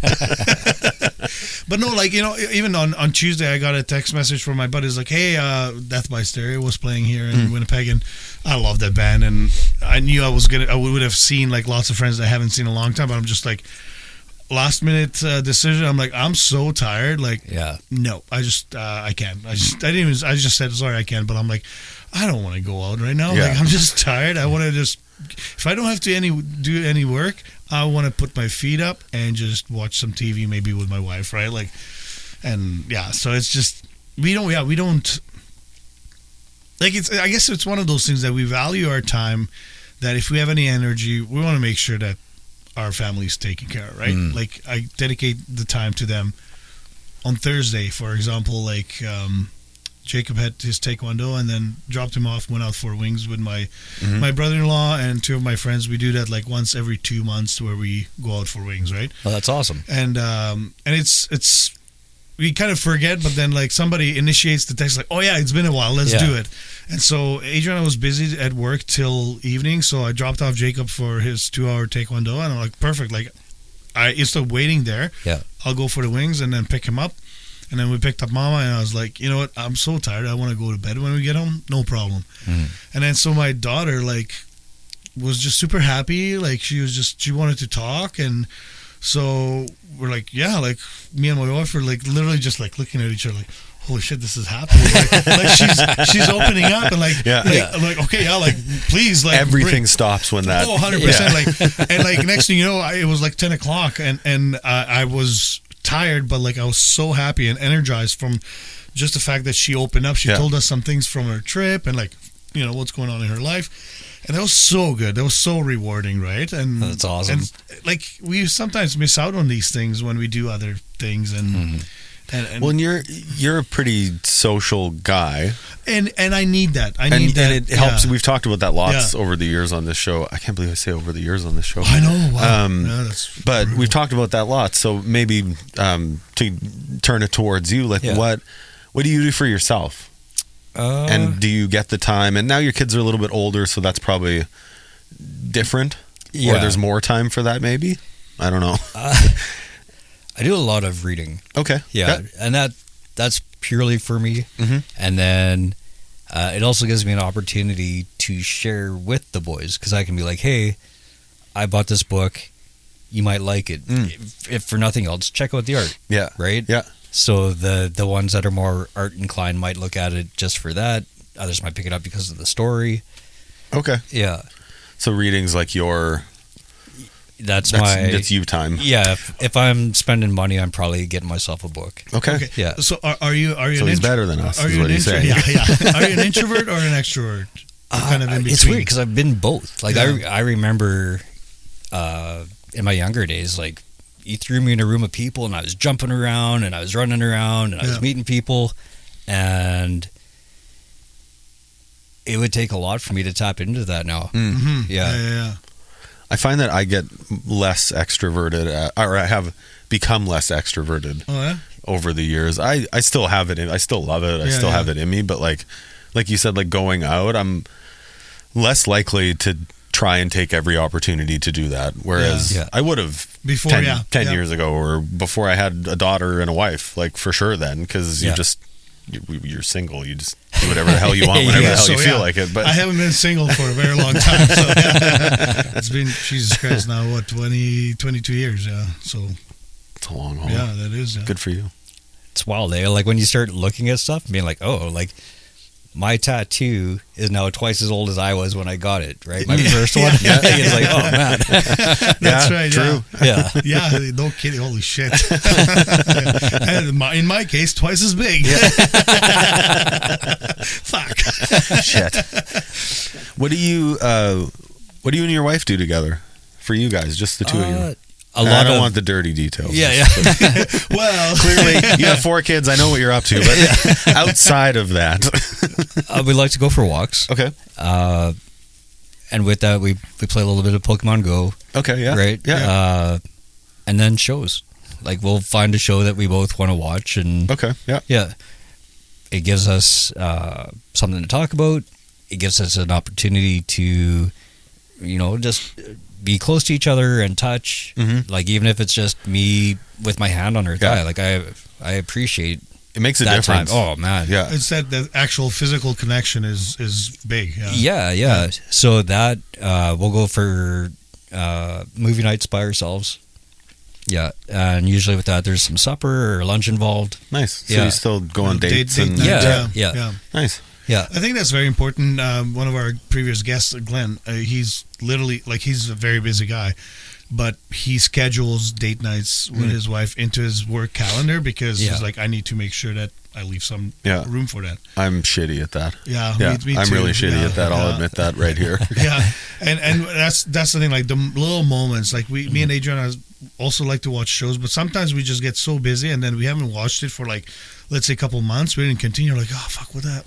But no, like, you know, even on Tuesday, I got a text message from my buddies like, "Hey, Death by Stereo was playing here in Winnipeg, and I love that band, and I knew I would have seen like lots of friends that I haven't seen in a long time, but I'm just like, last minute decision. I'm like, I'm so tired. Like, Yeah. no, I can't. I just said, sorry, I can't. But I'm like, I don't want to go out right now. Yeah. Like, I'm just tired. I want to just, if I don't have to do any work, I want to put my feet up and just watch some TV, maybe with my wife, right? Like, and yeah, so it's just, we don't, like, I guess it's one of those things that we value our time, that if we have any energy, we want to make sure that our family's taken care of, right? Like, I dedicate the time to them. On Thursday, for example, like, Jacob had his taekwondo and then dropped him off, went out for wings with my brother-in-law and two of my friends. We do that like once every 2 months, where we go out for wings, right? Oh, that's awesome. And it's we kind of forget, but then like somebody initiates the text, like, oh yeah, it's been a while, let's do it. And so Adriana was busy at work till evening, so I dropped off Jacob for his 2-hour taekwondo, and I'm like, perfect, like, instead of waiting there, I'll go for the wings and then pick him up. And then we picked up Mama, and I was like, you know what, I'm so tired, I want to go to bed when we get home, no problem. And then so my daughter, like, was just super happy, like, she wanted to talk, and so we're like, yeah, like, me and my wife were like literally just like looking at each other like, holy shit, this is happening. Like she's opening up, and I'm like, okay, yeah, like, please, like, everything stops when that. 100%. Like, and like next thing you know, it was like 10 o'clock, and I was tired, but like I was so happy and energized from just the fact that she opened up. She told us some things from her trip, and like, you know, what's going on in her life. And that was so good. That was so rewarding, right? And that's awesome. And like, we sometimes miss out on these things when we do other things, and well, and you're a pretty social guy, and I need that. I need that. And it helps. We've talked about that lots over the years on this show. I can't believe I say over the years on this show. I know. Wow. But brutal. We've talked about that lots. So maybe to turn it towards you, like, what do you do for yourself? And do you get the time? And now your kids are a little bit older, so that's probably different. Or there's more time for that, maybe. I don't know. I do a lot of reading. Okay. Yeah. And that's purely for me. And then it also gives me an opportunity to share with the boys, because I can be like, hey, I bought this book. You might like it. If for nothing else, check out the art. Yeah. Right? Yeah. So the ones that are more art inclined might look at it just for that. Others might pick it up because of the story. Okay. Yeah. So reading's like that's you time. Yeah. If I'm spending money, I'm probably getting myself a book. Okay. Yeah. So are you? So he's better than us. Are you an introvert? Yeah. Are you an introvert or an extrovert? Kind of in between. It's weird because I've been both. Like I remember in my younger days, like, you threw me in a room of people and I was jumping around and I was running around and I was meeting people, and it would take a lot for me to tap into that now. Yeah. I find that I get less extroverted, or I have become less extroverted over the years. I still have it I still love it. I still have it in me, but like you said, like, going out, I'm less likely to try and take every opportunity to do that, whereas I would have before 10 years ago, or before I had a daughter and a wife, like, for sure then, because you're single, you just do whatever the hell you want whenever the hell you feel like it. But I haven't been single for a very long time, so it's been, Jesus Christ, now what, 22 years, so it's a long haul. Yeah, that is good for you. It's wild, like, when you start looking at stuff and being like, oh, like, my tattoo is now twice as old as I was when I got it, right? My first one. It's like, oh, man. That's right. True. Yeah, no kidding. Holy shit. And in my case, twice as big. Fuck. Shit. What do you and your wife do together? For you guys, just the two of you? I don't want the dirty details. Yeah. Well, clearly you have 4 kids. I know what you're up to, but outside of that, we like to go for walks. Okay. And with that, we play a little bit of Pokemon Go. Okay. Yeah. Right. Yeah. And then shows. Like, we'll find a show that we both want to watch, and okay. Yeah. Yeah. It gives us something to talk about. It gives us an opportunity to, just be close to each other and touch. Like, even if it's just me with my hand on her thigh, like, I appreciate it. Makes a that difference. Time. Oh man, yeah. It's that the actual physical connection is big. Yeah. So that we'll go for movie nights by ourselves. Yeah, and usually with that, there's some supper or lunch involved. Nice. So Yeah. you still go on dates Date and night, Yeah. nice. Yeah, I think that's very important. One of our previous guests, Glenn, he's literally he's a very busy guy, but he schedules date nights with his wife into his work calendar because he's like, I need to make sure that I leave some room for that. I'm shitty at that. Yeah, me I'm too. really shitty at that. I'll admit that right here. Yeah, and that's the thing. Like the little moments. Like me and Adriana also like to watch shows, but sometimes we just get so busy and then we haven't watched it for let's say a couple months. We didn't continue. Like, oh fuck, what that?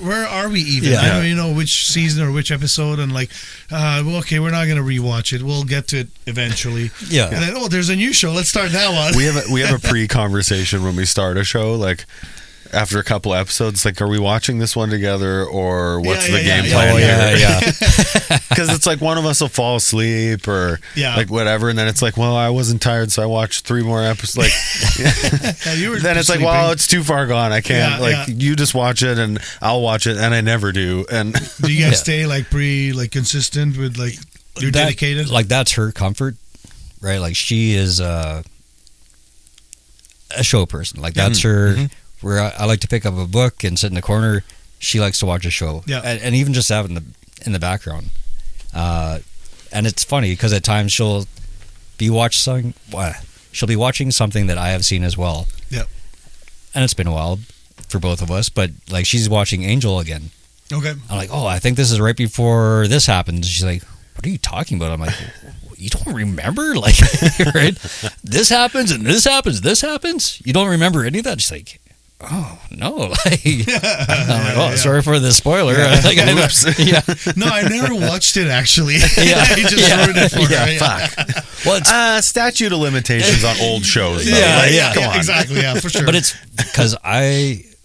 Where are we even? Yeah. I don't even know which season or which episode. And okay, we're not gonna rewatch it. We'll get to it eventually. Yeah. And then there's a new show. Let's start that one. We have a pre-conversation when we start a show, like after a couple episodes, like, are we watching this one together or what's the game plan here? Yeah. Because it's like one of us will fall asleep or like whatever, and then it's like, well, I wasn't tired, so I watched 3 more episodes. Like, You were then it's sleeping. like, well, it's too far gone. I can't. You just watch it, and I'll watch it, and I never do. And do you guys stay consistent with you're dedicated? Like that's her comfort, right? Like she is a show person. Like that's her. Mm-hmm. Where I like to pick up a book and sit in the corner. She likes to watch a show. Yeah. And even just have it in the background. And it's funny because at times she'll be watching something that I have seen as well. Yeah. And it's been a while for both of us, but like she's watching Angel again. Okay. I'm like, oh, I think this is right before this happens. She's like, what are you talking about? I'm like, you don't remember? Like, right? This happens and this happens, this happens? You don't remember any of that? She's like, oh, no. Like, I'm like, oh, sorry for the spoiler. Like, No, I never watched it actually. Yeah. I just wrote it for her. fuck. Well, it's, Statute of limitations on old shows. Though. Yeah, Come on. exactly. Yeah, for sure. but it's because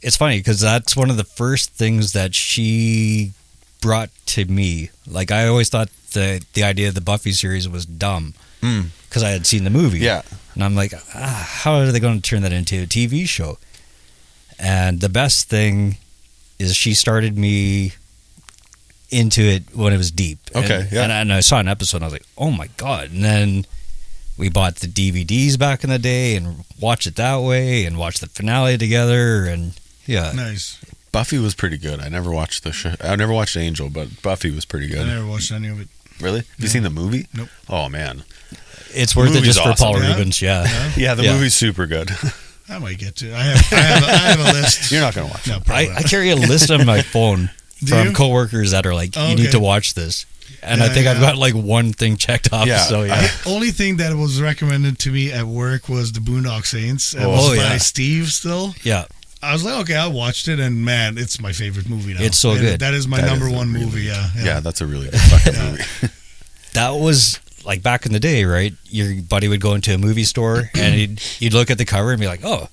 it's funny because that's one of the first things that she brought to me. Like, I always thought the idea of the Buffy series was dumb because I had seen the movie. Yeah. And I'm like, how are they going to turn that into a TV show? And the best thing is she started me into it when it was deep. Okay, And I saw an episode and I was like, oh my God. And then we bought the DVDs back in the day and watched it that way and watched the finale together. And yeah. Nice. Buffy was pretty good. I never watched the show. I never watched Angel, but Buffy was pretty good. I never watched any of it. Really? Have you seen the movie? Nope. Oh, man. It's worth it movie's just for awesome. Paul Yeah? Rubens. Yeah. Yeah, the movie's super good. I might get to. I have a list. You're not going to watch No, it. probably I not. carry a list on my phone Do from you? coworkers that are like, you need to watch this. And I think I've got like one thing checked off. Yeah. So yeah. Only thing that was recommended to me at work was the Boondock Saints. It was by Steve still. Yeah. I was like, okay, I watched it, and man, it's my favorite movie now. It's so good. That is my That number is a one really movie. Yeah, that's a really good fucking movie. That was like back in the day, right? Your buddy would go into a movie store and you'd look at the cover and be like, oh,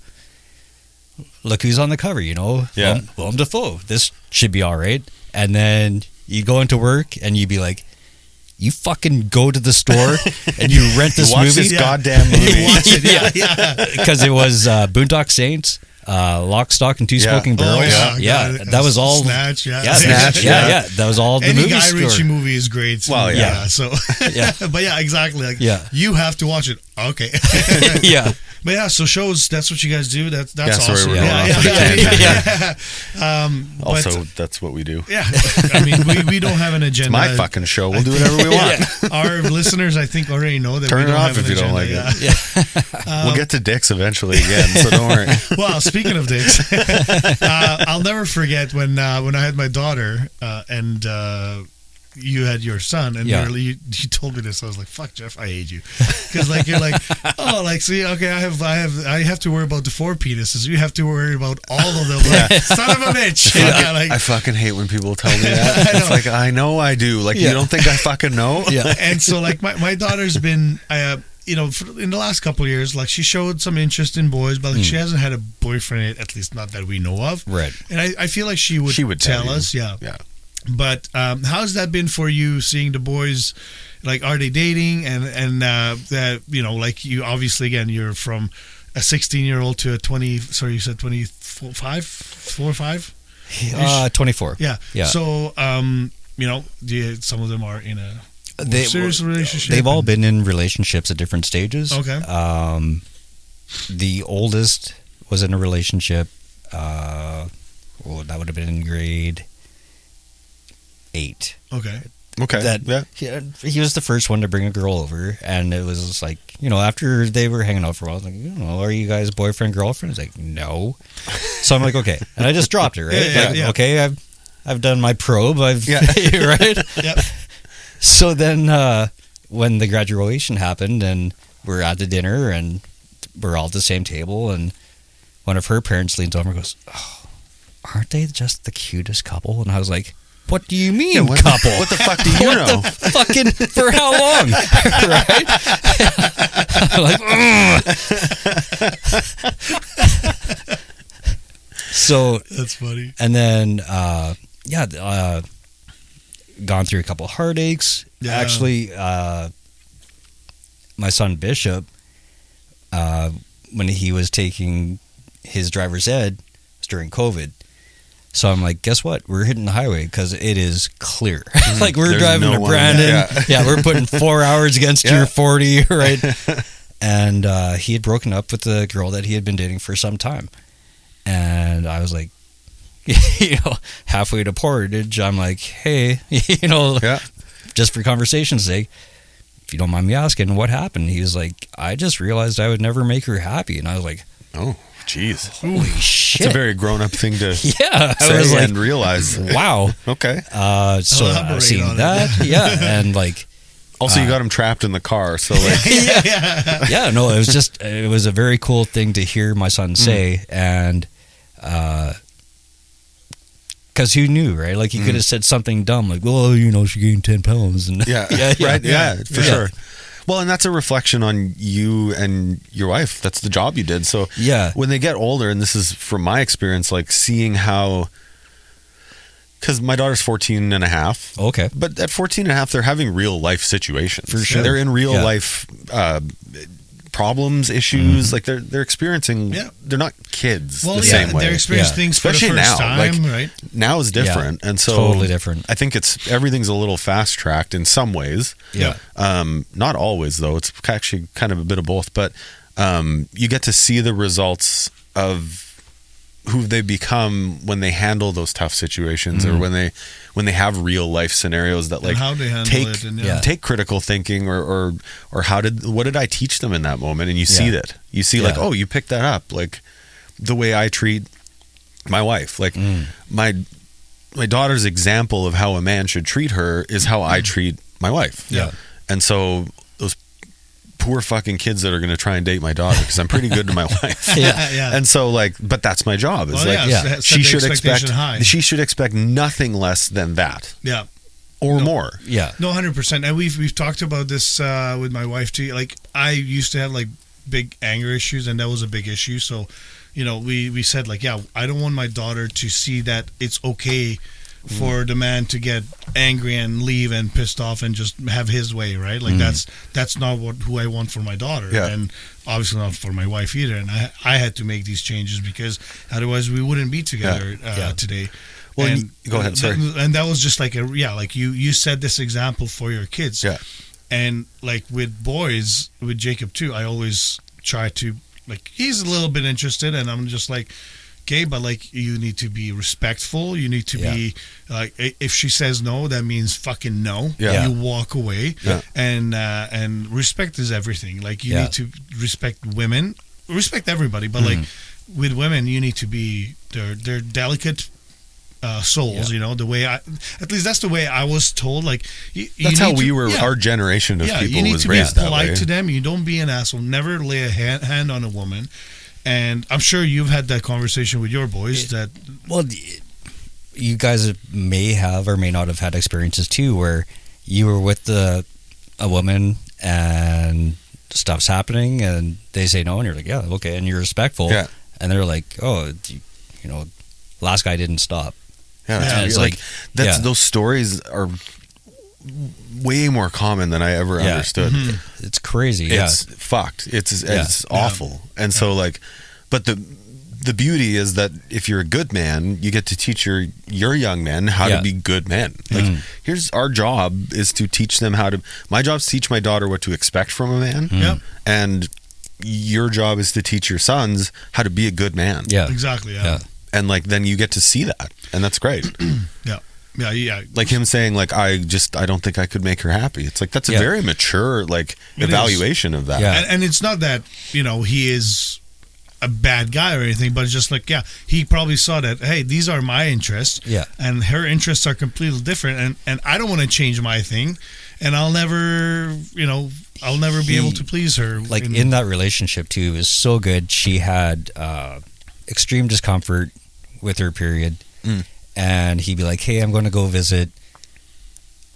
look who's on the cover, you know? Yeah. Willem Dafoe. This should be all right. And then you go into work and you'd be like, you fucking go to the store and you rent this Watch movie. this goddamn movie. Watch it, yeah. Because it was Boondock Saints, Lock, Stock, and Two Smoking Barrels. Oh, yeah. God. That was all. Snatch, yeah. Yeah, Snatch, yeah, yeah. yeah. That was all the Any movie Guy store. Ritchie movie is great. Well, yeah. So, Yeah. but yeah, exactly. Like, Yeah. you have to watch it. Okay. Yeah. But yeah, so shows. That's what you guys do. That's sorry, awesome. we're going Yeah, off yeah, the but, Also, that's what we do. yeah. I mean, we don't have an agenda. My fucking show. We'll do whatever we want. Our listeners, I think, already know that Turn we it don't off have an if you don't agenda. like it. Yeah. We'll get to dicks eventually again, so don't worry. Well, speaking of dicks, I'll never forget when I had my daughter and you had your son, and you told me this. I was like, "Fuck, Jeff, I hate you," because like you're like, "Oh, like see, okay, I have to worry about the 4 penises. You have to worry about all of them." Like, son of a bitch. Yeah, like, I fucking hate when people tell me that. It's like, I know I do. Like, you don't think I fucking know? Yeah. and so like my daughter's been in the last couple of years, like she showed some interest in boys, but like she hasn't had a boyfriend, at least not that we know of. Right. And I feel like she would tell you. us. Yeah. But how's that been for you, seeing the boys? Like, are they dating? And that, like you obviously, again, you're from a 16-year-old to a 20. Sorry, you said 25, 4 or 5? 24. Yeah. Yeah. So some of them are in a serious relationship? They've all been in relationships at different stages. Okay. The oldest was in a relationship. That would have been in grade 8. Okay. He was the first one to bring a girl over, and it was just like, after they were hanging out for a while, I was like, are you guys boyfriend girlfriend? He's like, no. So I'm like, okay, and I just dropped it, right? Okay, I've done my probe. Right. Yep. So then when the graduation happened, and we're at the dinner, and we're all at the same table, and one of her parents leans over and goes, "Oh, aren't they just the cutest couple?" And I was like, what do you mean, couple? What the fuck do you know? Fucking for how long? Right? I'm like, so that's funny. And then, gone through a couple of heartaches. Yeah. Actually, my son Bishop, when he was taking his driver's ed, it was during COVID. So I'm like, guess what? We're hitting the highway because it is clear. Like we're driving to Brandon. Yeah, we're putting 4 hours against your 40, right? And he had broken up with the girl that he had been dating for some time. And I was like, halfway to Portage, I'm like, hey, just for conversation's sake, if you don't mind me asking, what happened? He was like, I just realized I would never make her happy. And I was like, oh, jeez. Holy shit. It's a very grown-up thing to say I was like, and realize. Wow. Okay. So I've seen that. And like... Also, you got him trapped in the car, so like... No, it was a very cool thing to hear my son say, and... Because who knew, right? Like, he could have said something dumb, like, well, she gained 10 pounds. And right? For sure. Well, and that's a reflection on you and your wife. That's the job you did. So when they get older, and this is from my experience, like seeing how, because my daughter's 14 and a half. Okay. But at 14 and a half, they're having real life situations. For sure. They're in real life problems, issues. Like they're experiencing, they're not kids the same way. They're experiencing things especially for the first now. time, like, right? Now is different. And so totally different. I think everything's a little fast tracked in some ways. Yeah. Not always though. It's actually kind of a bit of both, but you get to see the results of who they become when they handle those tough situations, or when they have real life scenarios that like how they handle take critical thinking or what did I teach them in that moment, and you see that like, oh, you picked that up, like the way I treat my wife, like my daughter's example of how a man should treat her is how I treat my wife. And so those poor fucking kids that are going to try and date my daughter, because I'm pretty good to my wife. And so like, but that's my job. It's she should expect nothing less than that. Or more. No, 100%. And we've talked about this with my wife too. Like, I used to have like big anger issues, and that was a big issue. So, we said like, I don't want my daughter to see that it's okay for the man to get angry and leave and pissed off and just have his way, right? Like that's not who I want for my daughter, and obviously not for my wife either. And I had to make these changes because otherwise we wouldn't be together today. Well, and go ahead. Sorry. And that was just like like you set this example for your kids. And like with boys, with Jacob too, I always try to, like, he's a little bit interested, and I'm just like, okay, but like, you need to be respectful. You need to be like, if she says no, that means fucking no. You walk away. And respect is everything. Like, you need to respect women, respect everybody, but like with women, you need to be they're delicate souls. The way at least that's the way I was told. Like, that's how we were. Our generation of people was raised that way. You need to be polite to them. You don't be an asshole. Never lay a hand on a woman. And I'm sure you've had that conversation with your boys. Well, you guys may have or may not have had experiences too, where you were with a woman and stuff's happening, and they say no, and you're like, yeah, okay, and you're respectful, and they're like, oh, last guy didn't stop. It's like those stories are way more common than I ever understood. It's crazy. It's fucked. It's awful. And so like, but the beauty is that if you're a good man, you get to teach your young men how to be good men. Like, here's our job is to teach them my job is to teach my daughter what to expect from a man. And your job is to teach your sons how to be a good man. Yeah. Exactly. Yeah. And like, then you get to see that. And that's great. Yeah. Like him saying, like, I don't think I could make her happy. It's like, that's a very mature, like, evaluation of that. Yeah. And it's not that, he is a bad guy or anything, but it's just like, he probably saw that, hey, these are my interests. Yeah. And her interests are completely different. And I don't want to change my thing. And I'll never be able to please her. Like, in that relationship, too, is so good. She had extreme discomfort with her period. And he'd be like, hey, I'm going to go visit.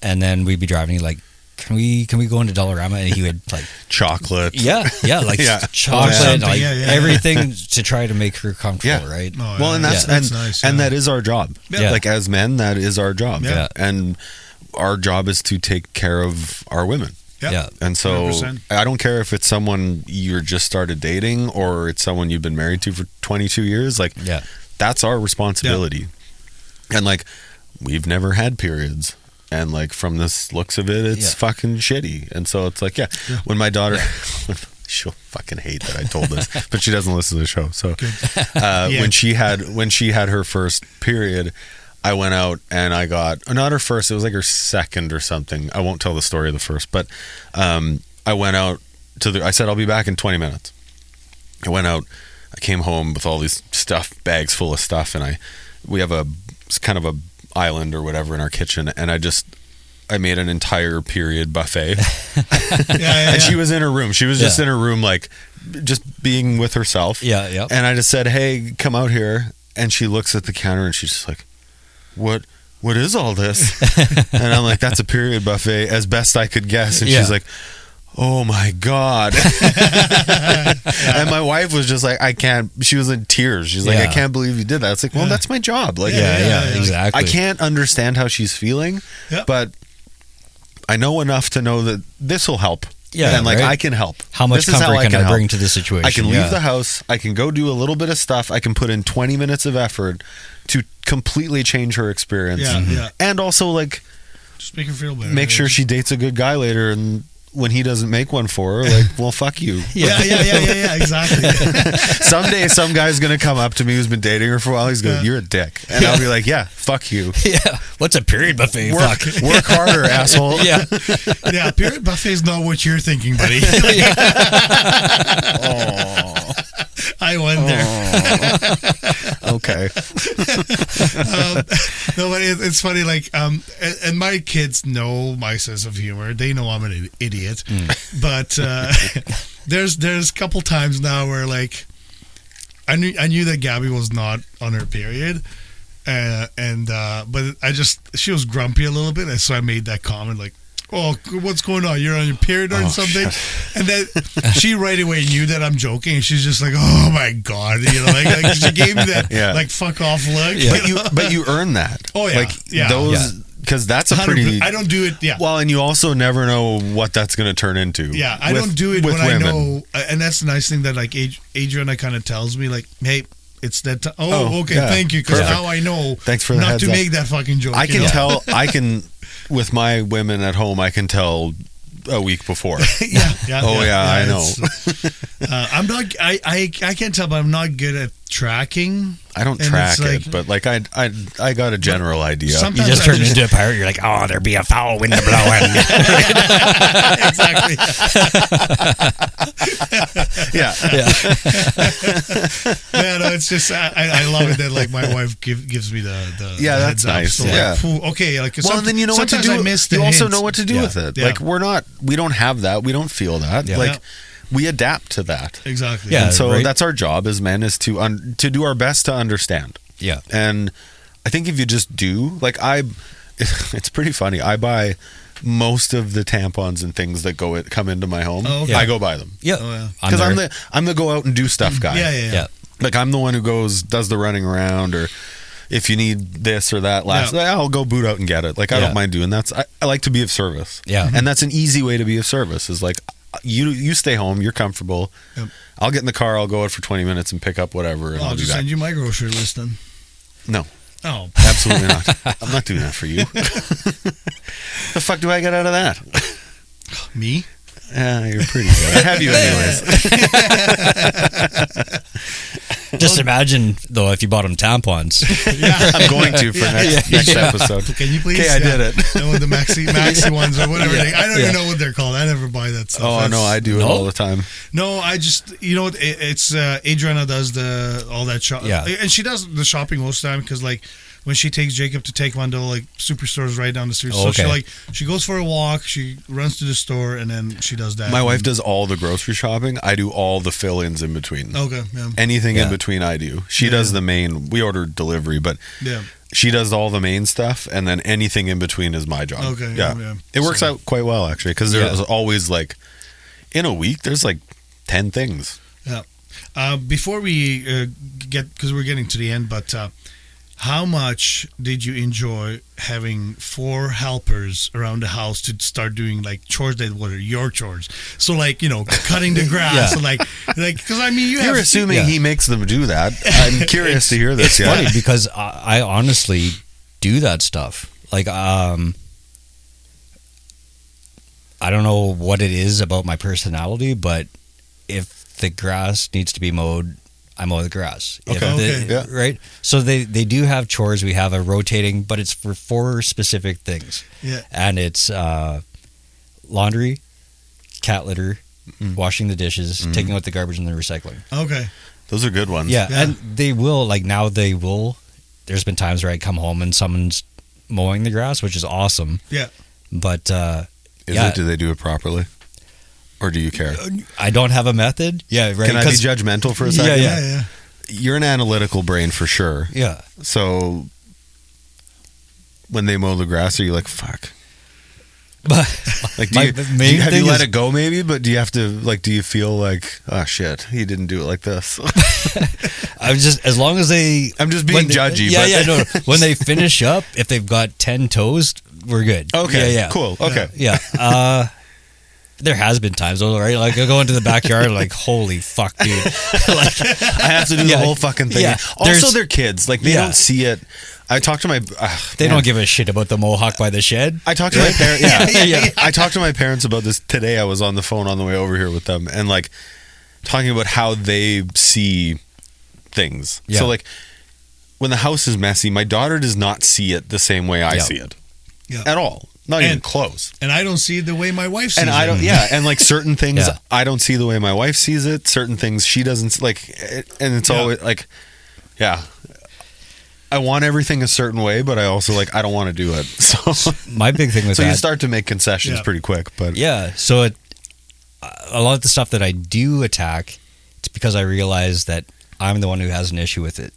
And then we'd be driving. He'd like, can we go into Dollarama? And he would like chocolate. Chocolate, everything to try to make her comfortable, right? Oh, well, and that's nice, and that is our job. Like, as men, that is our job. And our job is to take care of our women. And so 100%. I don't care if it's someone you're just started dating or it's someone you've been married to for 22 years. Like, that's our responsibility. And like, we've never had periods, and like, from this looks of it, it's fucking shitty. And so it's like, when my daughter, she'll fucking hate that I told this, but she doesn't listen to the show. So when she had her first period, I went out and I got, not her first, it was like her second or something. I won't tell the story of the first, but I went out I said, I'll be back in 20 minutes. I went out, I came home with all these bags full of stuff, and we have it's kind of a island or whatever in our kitchen, and I made an entire period buffet. And she was in her room. She was just in her room, like, just being with herself. And I just said, hey, come out here. And she looks at the counter and she's just like, what is all this? And I'm like, that's a period buffet, as best I could guess. And she's like, oh my God. And my wife was just like, she was in tears. She's like, I can't believe you did that. It's like, well, that's my job. Like, exactly. I can't understand how she's feeling, but I know enough to know that this will help. And like, I can help. How much comfort can I bring to the situation? I can leave the house. I can go do a little bit of stuff. I can put in 20 minutes of effort to completely change her experience. And also, like, just make her feel better. Make sure she dates a good guy later, and when he doesn't make one for her, like, well, fuck you. Exactly. Someday some guy's gonna come up to me who's been dating her for a while. He's going, you're a dick. And I'll be like, yeah, fuck you. What's a period buffet? Work harder, asshole. Period buffet is not what you're thinking, buddy. I wonder. Okay. No, but it's funny. Like, and my kids know my sense of humor. They know I'm an idiot. But there's a couple times now where, like, I knew that Gabby was not on her period, but she was grumpy a little bit, and so I made that comment, like, oh, what's going on? You're on your period or something? Shit. And then she right away knew that I'm joking, and she's just like, oh my God, like she gave me that like fuck off look. But you earn that. Oh yeah, like those, because that's a pretty. I don't do it. Yeah. Well, and you also never know what that's going to turn into. Yeah, I don't do it when women. I know, and that's the nice thing that, like, Adriana kind of tells me, like, hey, it's that time. Okay, thank you, because now I know. Thanks for the not to make that fucking joke. I can tell. I can. With my women at home, I can tell a week before. I know. I'm not. I can't tell, but I'm not good at tracking. I don't track it, but like I got a general idea. You just turn into a pirate. You're like, oh, there be a foul wind blowing. Exactly. No, it's just I love it that, like, my wife gives me the that's nice. So, like, okay, like, well, and then you know what to do. You also know what to do with it. Like, we don't have that. We don't feel that. Like. We adapt to that. Exactly. Yeah, and so that's our job as men, is to do our best to understand. Yeah. And I think if you just do, like, it's pretty funny. I buy most of the tampons and things that come into my home. Oh, okay. I go buy them. Yeah. Because I'm the go out and do stuff guy. Yeah. Like, I'm the one who does the running around, or if you need this or that I'll go boot out and get it. Like, I don't mind doing that. I like to be of service. Yeah. And that's an easy way to be of service, is like, you stay home. You're comfortable. Yep. I'll get in the car. I'll go out for 20 minutes and pick up whatever. And I'll just send you my grocery list then. No. Oh. Absolutely not. I'm not doing that for you. The fuck do I get out of that? Me? Yeah, you're pretty good. I have you anyways. Just imagine, though, if you bought them tampons. Yeah. I'm going to for next episode. Can you please? Okay, I did it. No, the maxi ones or whatever. I don't even know what they're called. I never buy that stuff. Oh, no, I do it all the time. No, I just, you know what? It's Adriana does all that shop. Yeah. And she does the shopping most of the time because, like, when she takes Jacob to Taekwondo, like, Superstore's right down the street. Oh, okay. So she goes for a walk, she runs to the store, and then she does that. My wife does all the grocery shopping. I do all the fill-ins in between. Okay, yeah. Anything in between I do. She does the main. We order delivery, but she does all the main stuff, and then anything in between is my job. Okay, yeah. It works out quite well, actually, because there's always, like, in a week, there's, like, 10 things. Yeah. Before we get, because we're getting to the end, but how much did you enjoy having 4 helpers around the house to start doing, like, chores that were your chores? So, like, you know, cutting the grass and like, because I mean, you're assuming he makes them do that. I'm curious to hear this. It's funny because I honestly do that stuff. Like, I don't know what it is about my personality, but if the grass needs to be mowed, I mow the grass. Okay. Right? So they do have chores. We have a rotating, but it's for 4 specific things. Yeah. And it's laundry, cat litter, washing the dishes, taking out the garbage, and the recycling. Okay. Those are good ones. Yeah. And they will, like, now they will. There's been times where I come home and someone's mowing the grass, which is awesome. Yeah. But, do they do it properly? Or do you care? I don't have a method. Yeah, right. Can I be judgmental for a second? Yeah. You're an analytical brain for sure. Yeah. So when they mow the grass, are you like, fuck? But like, have you let it go maybe? But do you have to, like, do you feel like, oh shit, he didn't do it like this? I'm just, as long as I'm just being judgy. No. When they finish up, if they've got 10 toes, we're good. Okay. Yeah. Cool. Okay. Yeah. There has been times, though, right? Like, I go into the backyard, like, holy fuck, dude. Like, I have to do the whole fucking thing. Yeah, also, they're kids. Like, they don't see it. I talked to my... they don't give a shit about the mohawk by the shed. I talked to my parents... Yeah. I talked to my parents about this today. I was on the phone on the way over here with them. And, like, talking about how they see things. Yeah. So, like, when the house is messy, my daughter does not see it the same way I see it. Yeah. At all. Not even close. And I don't see it the way my wife sees it. And I don't, and like certain things I don't see the way my wife sees it. Certain things she doesn't, like, and it's always like, I want everything a certain way, but I also, like, I don't want to do it. So my big thing with so you start to make concessions pretty quick. But so a lot of the stuff that I do attack, it's because I realize that I'm the one who has an issue with it.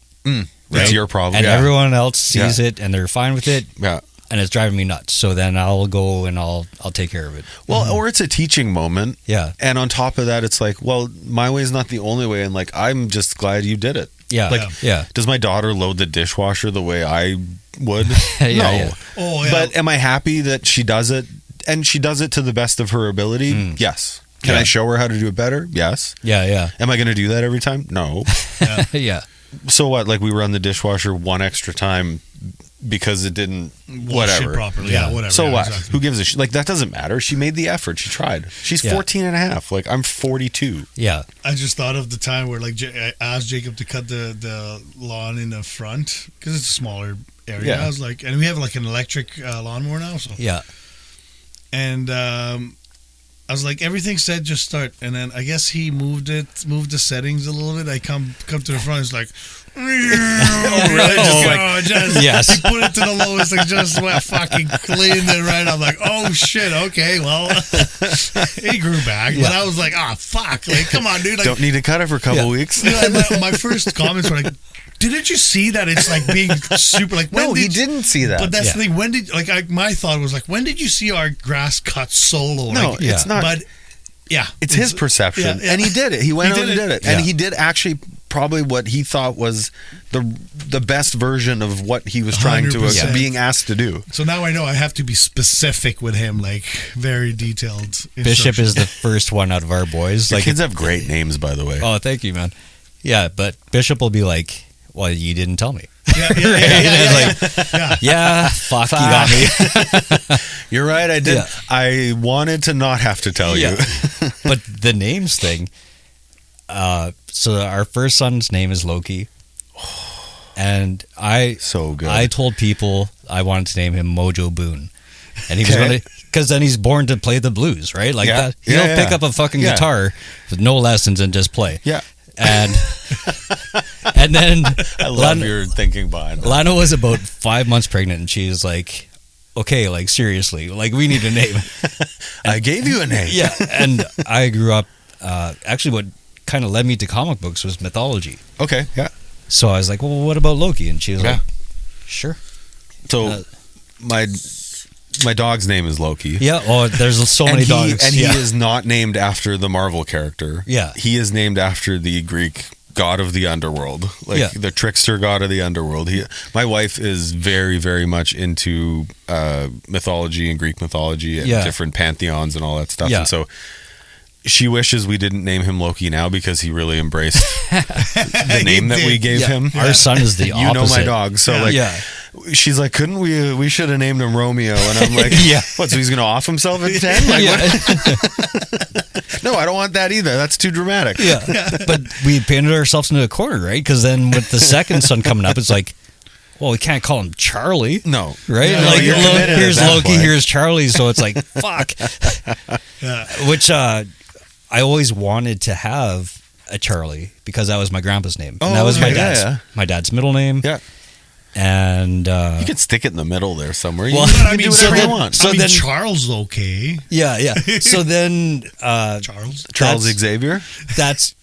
That's your problem. And everyone else sees it and they're fine with it. Yeah. And it's driving me nuts. So then I'll go and I'll take care of it. Well, or it's a teaching moment. Yeah. And on top of that, it's like, well, my way is not the only way. And, like, I'm just glad you did it. Yeah. Like, does my daughter load the dishwasher the way I would? No. Oh, yeah. But am I happy that she does it? And she does it to the best of her ability? Yes. Can I show her how to do it better? Yes. Yeah. Am I going to do that every time? No. Yeah. So what? Like, we run the dishwasher one extra time because it didn't whatever properly. Yeah, whatever. So what? Exactly. Who gives a shit? Like, that doesn't matter. She made the effort. She tried. She's 14 and a half. Like, I'm 42. Yeah. I just thought of the time where, like, I asked Jacob to cut the lawn in the front because it's a smaller area. Yeah. I was like, and we have, like, an electric lawnmower now. So yeah. And I was like, everything said just start, and then I guess he moved the settings a little bit. I come to the front, it's like, yes. He put it to the lowest, like, just fucking cleaned it right. I'm like, oh shit, okay, well, he grew back, but I was like, fuck, like, come on, dude, like, don't need to cut it for a couple weeks. You know, my first comments were like, didn't you see that it's like being super, like, when he didn't see that. But that's the thing, when did, like, my thought was like, when did you see our grass cut so low? No, like, it's not. But it's his perception, and he did it. He went out and did it, and he did actually probably what he thought was the best version of what he was trying to 100%. being asked to do. So now I know I have to be specific with him, like very detailed. Bishop is the first one out of our boys. Your Like, kids have great names, by the way. oh, thank you, man. Yeah, but Bishop will be like, well, you didn't tell me. Yeah, fuck, you got me. You're right, I did. Yeah. I wanted to not have to tell you. But the names thing, so our first son's name is Loki. And So good. I told people I wanted to name him Mojo Boone. And he was Okay. going to, because then he's born to play the blues, right? Like Yeah. that. He'll Yeah, pick yeah. up a fucking Yeah. guitar with no lessons and just play. Yeah. And then I love your thinking behind that. Lana was about 5 months pregnant, and she was like, okay, like seriously, like we need a name. I gave you a name. Yeah. And I grew up, actually what kind of led me to comic books was mythology. Okay, yeah. So I was like, well, what about Loki? And she was like, sure. So my dog's name is Loki. Yeah. Oh, there's so many dogs. And yeah. he is not named after the Marvel character. Yeah. He is named after the Greek god of the underworld, like the trickster god of the underworld. My wife is very, very much into mythology and Greek mythology and different pantheons and all that stuff. Yeah. And so she wishes we didn't name him Loki now because he really embraced the name that we gave him. Our son is the opposite. You know my dog, so she's like, couldn't we should have named him Romeo? And I'm like, what, so he's gonna off himself at 10? Like, what? No, I don't want that either. That's too dramatic. But we painted ourselves into a corner, right? Because then with the second son coming up, it's like, well, we can't call him Charlie. No. Right? No, like, you're committed at here's that Loki, point. here's Charlie. So it's like, fuck. Which I always wanted to have a Charlie because that was my grandpa's name. Oh, And that was okay, my dad's middle name. Yeah. And You could stick it in the middle there somewhere. Well, you I can mean, do whatever so you want. So then- Charles, okay. yeah. So then Charles Xavier? that's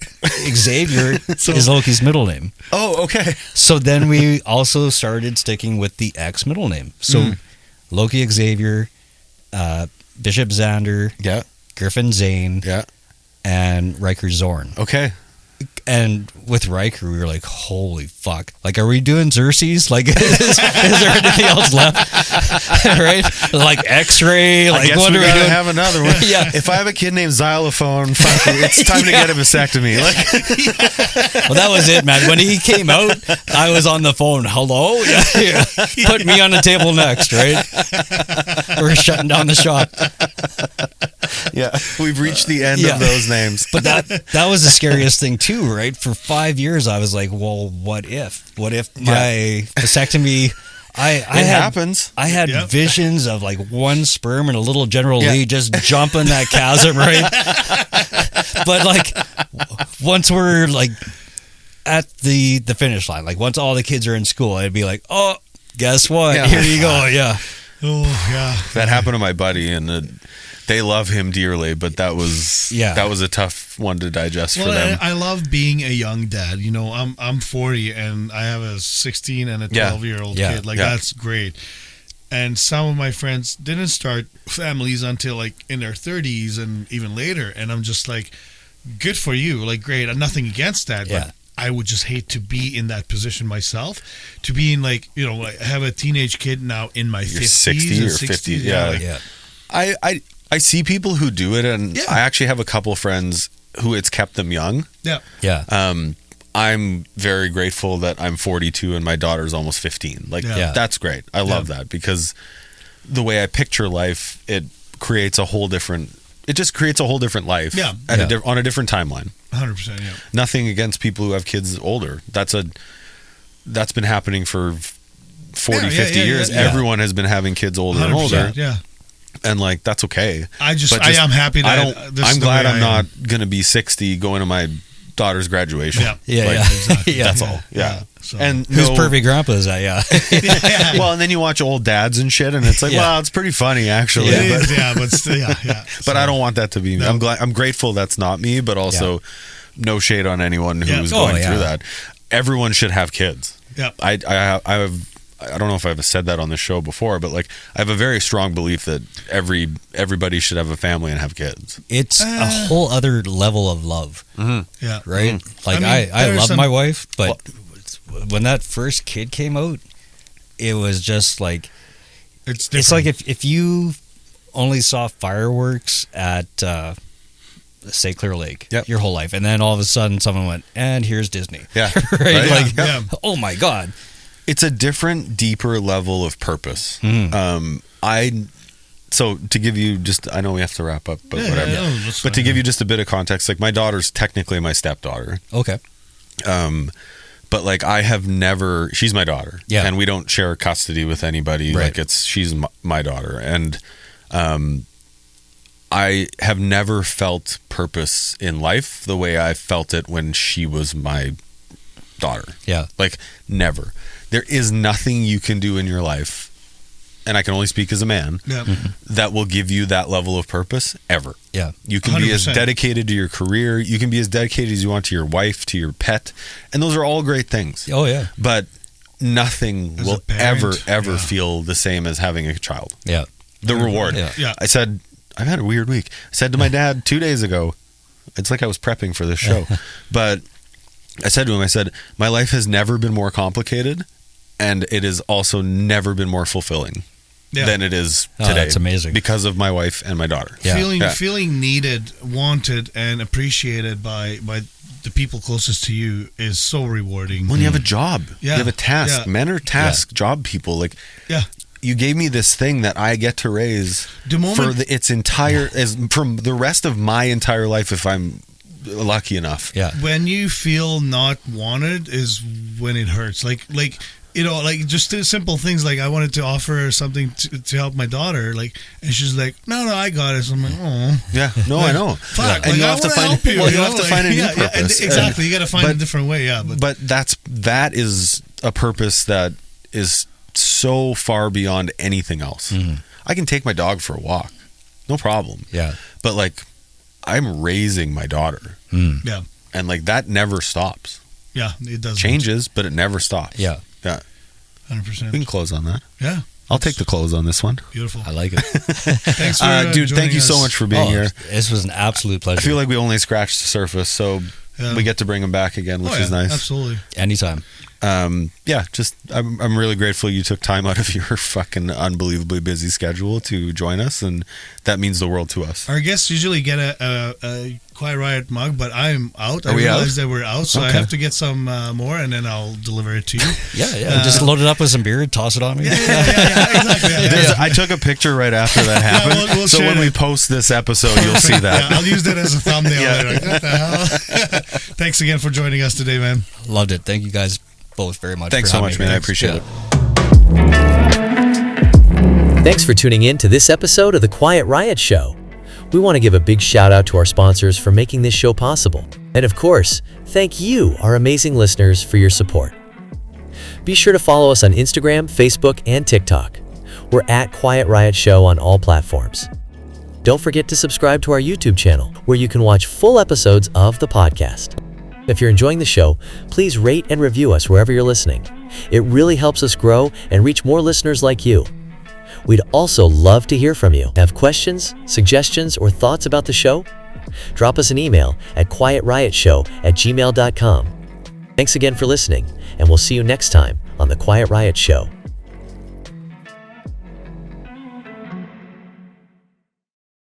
Xavier is Loki's middle name. Oh, okay. So then we also started sticking with the X middle name. So Loki Xavier, Bishop Xander, Yeah. Griffin Zane, Yeah. and Riker Zorn. Okay. And with Riker, we were like, holy fuck. Like, are we doing Xerxes? Like, is there anything else left? Right? Like X-ray? Like, I guess what we are we gotta doing? have another one. Yeah. If I have a kid named Xylophone, fuck, it's time to get a vasectomy. Like, Well, that was it, man. When he came out, I was on the phone. Hello? Yeah. Put me on the table next, right? We're shutting down the shop. yeah, we've reached the end of those names. But that was the scariest thing too, right? For 5 years, I was like, well, what if? What if my vasectomy? It happens. I had visions of like one sperm and a little General Lee just jumping that chasm, right? But like once we're like at the finish line, like once all the kids are in school, I'd be like, oh, guess what? Yeah. Here you go. Yeah. Oh, yeah. That happened to my buddy, and they love him dearly, but that was a tough one to digest for them. I love being a young dad. You know, I'm 40 and I have a 16 and a 12-year-old kid. Like, that's great. And some of my friends didn't start families until like in their 30s and even later. And I'm just like, good for you. Like, great. I'm nothing against that. Yeah. But I would just hate to be in that position myself. To be in like, you know, I have a teenage kid now in my 50s 60 and or 60s. 50, yeah. I see people who do it, and I actually have a couple friends who it's kept them young. Yeah. Yeah. I'm very grateful that I'm 42 and my daughter's almost 15. Like, that's great. I love that because the way I picture life, it creates a whole different. It just creates a whole different life. Yeah. On a different timeline. 100%. Yeah. Nothing against people who have kids older. That's been happening for 40, 50 years. Yeah. Everyone has been having kids older and older. Yeah. And like, that's okay. I am happy that I'm glad I'm not going to be 60 going to my daughter's graduation. Yeah. Like, Exactly. That's all. Yeah. So. And Whose perfect grandpa is that? Yeah. Well, and then you watch old dads and shit, and it's like, well, it's pretty funny actually. But I don't want that to be me. No. I'm grateful that's not me, but also no shade on anyone who's going through that. Everyone should have kids. Yeah. I I don't know if I've said that on the show before, but like I have a very strong belief that everybody should have a family and have kids. It's a whole other level of love. Yeah. Right? Like I love my wife, but when that first kid came out, it was just like it's like if you only saw fireworks at say Clear Lake your whole life, and then all of a sudden someone went, and here's Disney. Yeah. Right? Like oh my God. It's a different, deeper level of purpose. So to give you just, I know we have to wrap up, but whatever. But to give you just a bit of context, like my daughter's technically my stepdaughter. Okay. But like I have never, she's my daughter. Yeah. And we don't share custody with anybody. Right. Like she's my daughter. And I have never felt purpose in life the way I felt it when she was my daughter. Yeah. Like never. There is nothing you can do in your life, and I can only speak as a man, that will give you that level of purpose ever. Yeah. You can 100%. be as dedicated to your career. You can be as dedicated as you want to your wife, to your pet. And those are all great things. Oh, yeah. But nothing As will a parent, ever feel the same as having a child. Yeah. The reward. Yeah. I said, I've had a weird week. I said to my dad 2 days ago, it's like I was prepping for this show, but I said to him, I said, my life has never been more complicated, and it has also never been more fulfilling than it is today. Oh, that's amazing. Because of my wife and my daughter. Yeah. Feeling needed, wanted, and appreciated by the people closest to you is so rewarding. When you have a job, you Yeah. have a task. Yeah. Men are task job people. Like, you gave me this thing that I get to raise for its entire, as from the rest of my entire life, if I'm lucky enough. Yeah. When you feel not wanted is when it hurts. Like just the simple things. Like I wanted to offer her something to help my daughter. Like, and she's like, no, I got it. So I'm like, oh. Yeah. No, I know. Fuck. And you have to find. Well, you have to find a new purpose. Exactly. You got to find a different way. Yeah. But that is a purpose that is so far beyond anything else. I can take my dog for a walk, no problem. Yeah. But like, I'm raising my daughter. Yeah. And like that never stops. Yeah. It does. Changes, but it never stops. Yeah. Yeah. 100%. We can close on that. Yeah. I'll take the close on this one. Beautiful. I like it. Thanks for dude, thank you so much for being here. This was an absolute pleasure. I feel like we only scratched the surface, so we get to bring him back again, which is nice. Absolutely. I'm Anytime. really grateful you took time out of your fucking unbelievably busy schedule to join us, and that means the world to us. Our guests usually get a Quiet Riot mug, but I'm out. Are we realized that we're out, so I have to get some more, and then I'll deliver it to you. Just load it up with some beer and toss it on me. Exactly. I took a picture right after that happened, we'll so when we post this episode, you'll see that. I'll use that as a thumbnail. Like, what the hell? Thanks again for joining us today, man. Loved it. Thank you guys both very much. Thanks so much, man. I appreciate it. Thanks for tuning in to this episode of the Quiet Riot Show. We want to give a big shout out to our sponsors for making this show possible. And of course, thank you, our amazing listeners, for your support. Be sure to follow us on Instagram, Facebook, and TikTok. We're at Quiet Riot Show on all platforms. Don't forget to subscribe to our YouTube channel, where you can watch full episodes of the podcast. If you're enjoying the show, please rate and review us wherever you're listening. It really helps us grow and reach more listeners like you. We'd also love to hear from you. Have questions, suggestions, or thoughts about the show? Drop us an email at quietriotshow@gmail.com. Thanks again for listening, and we'll see you next time on The Quiet Riot Show.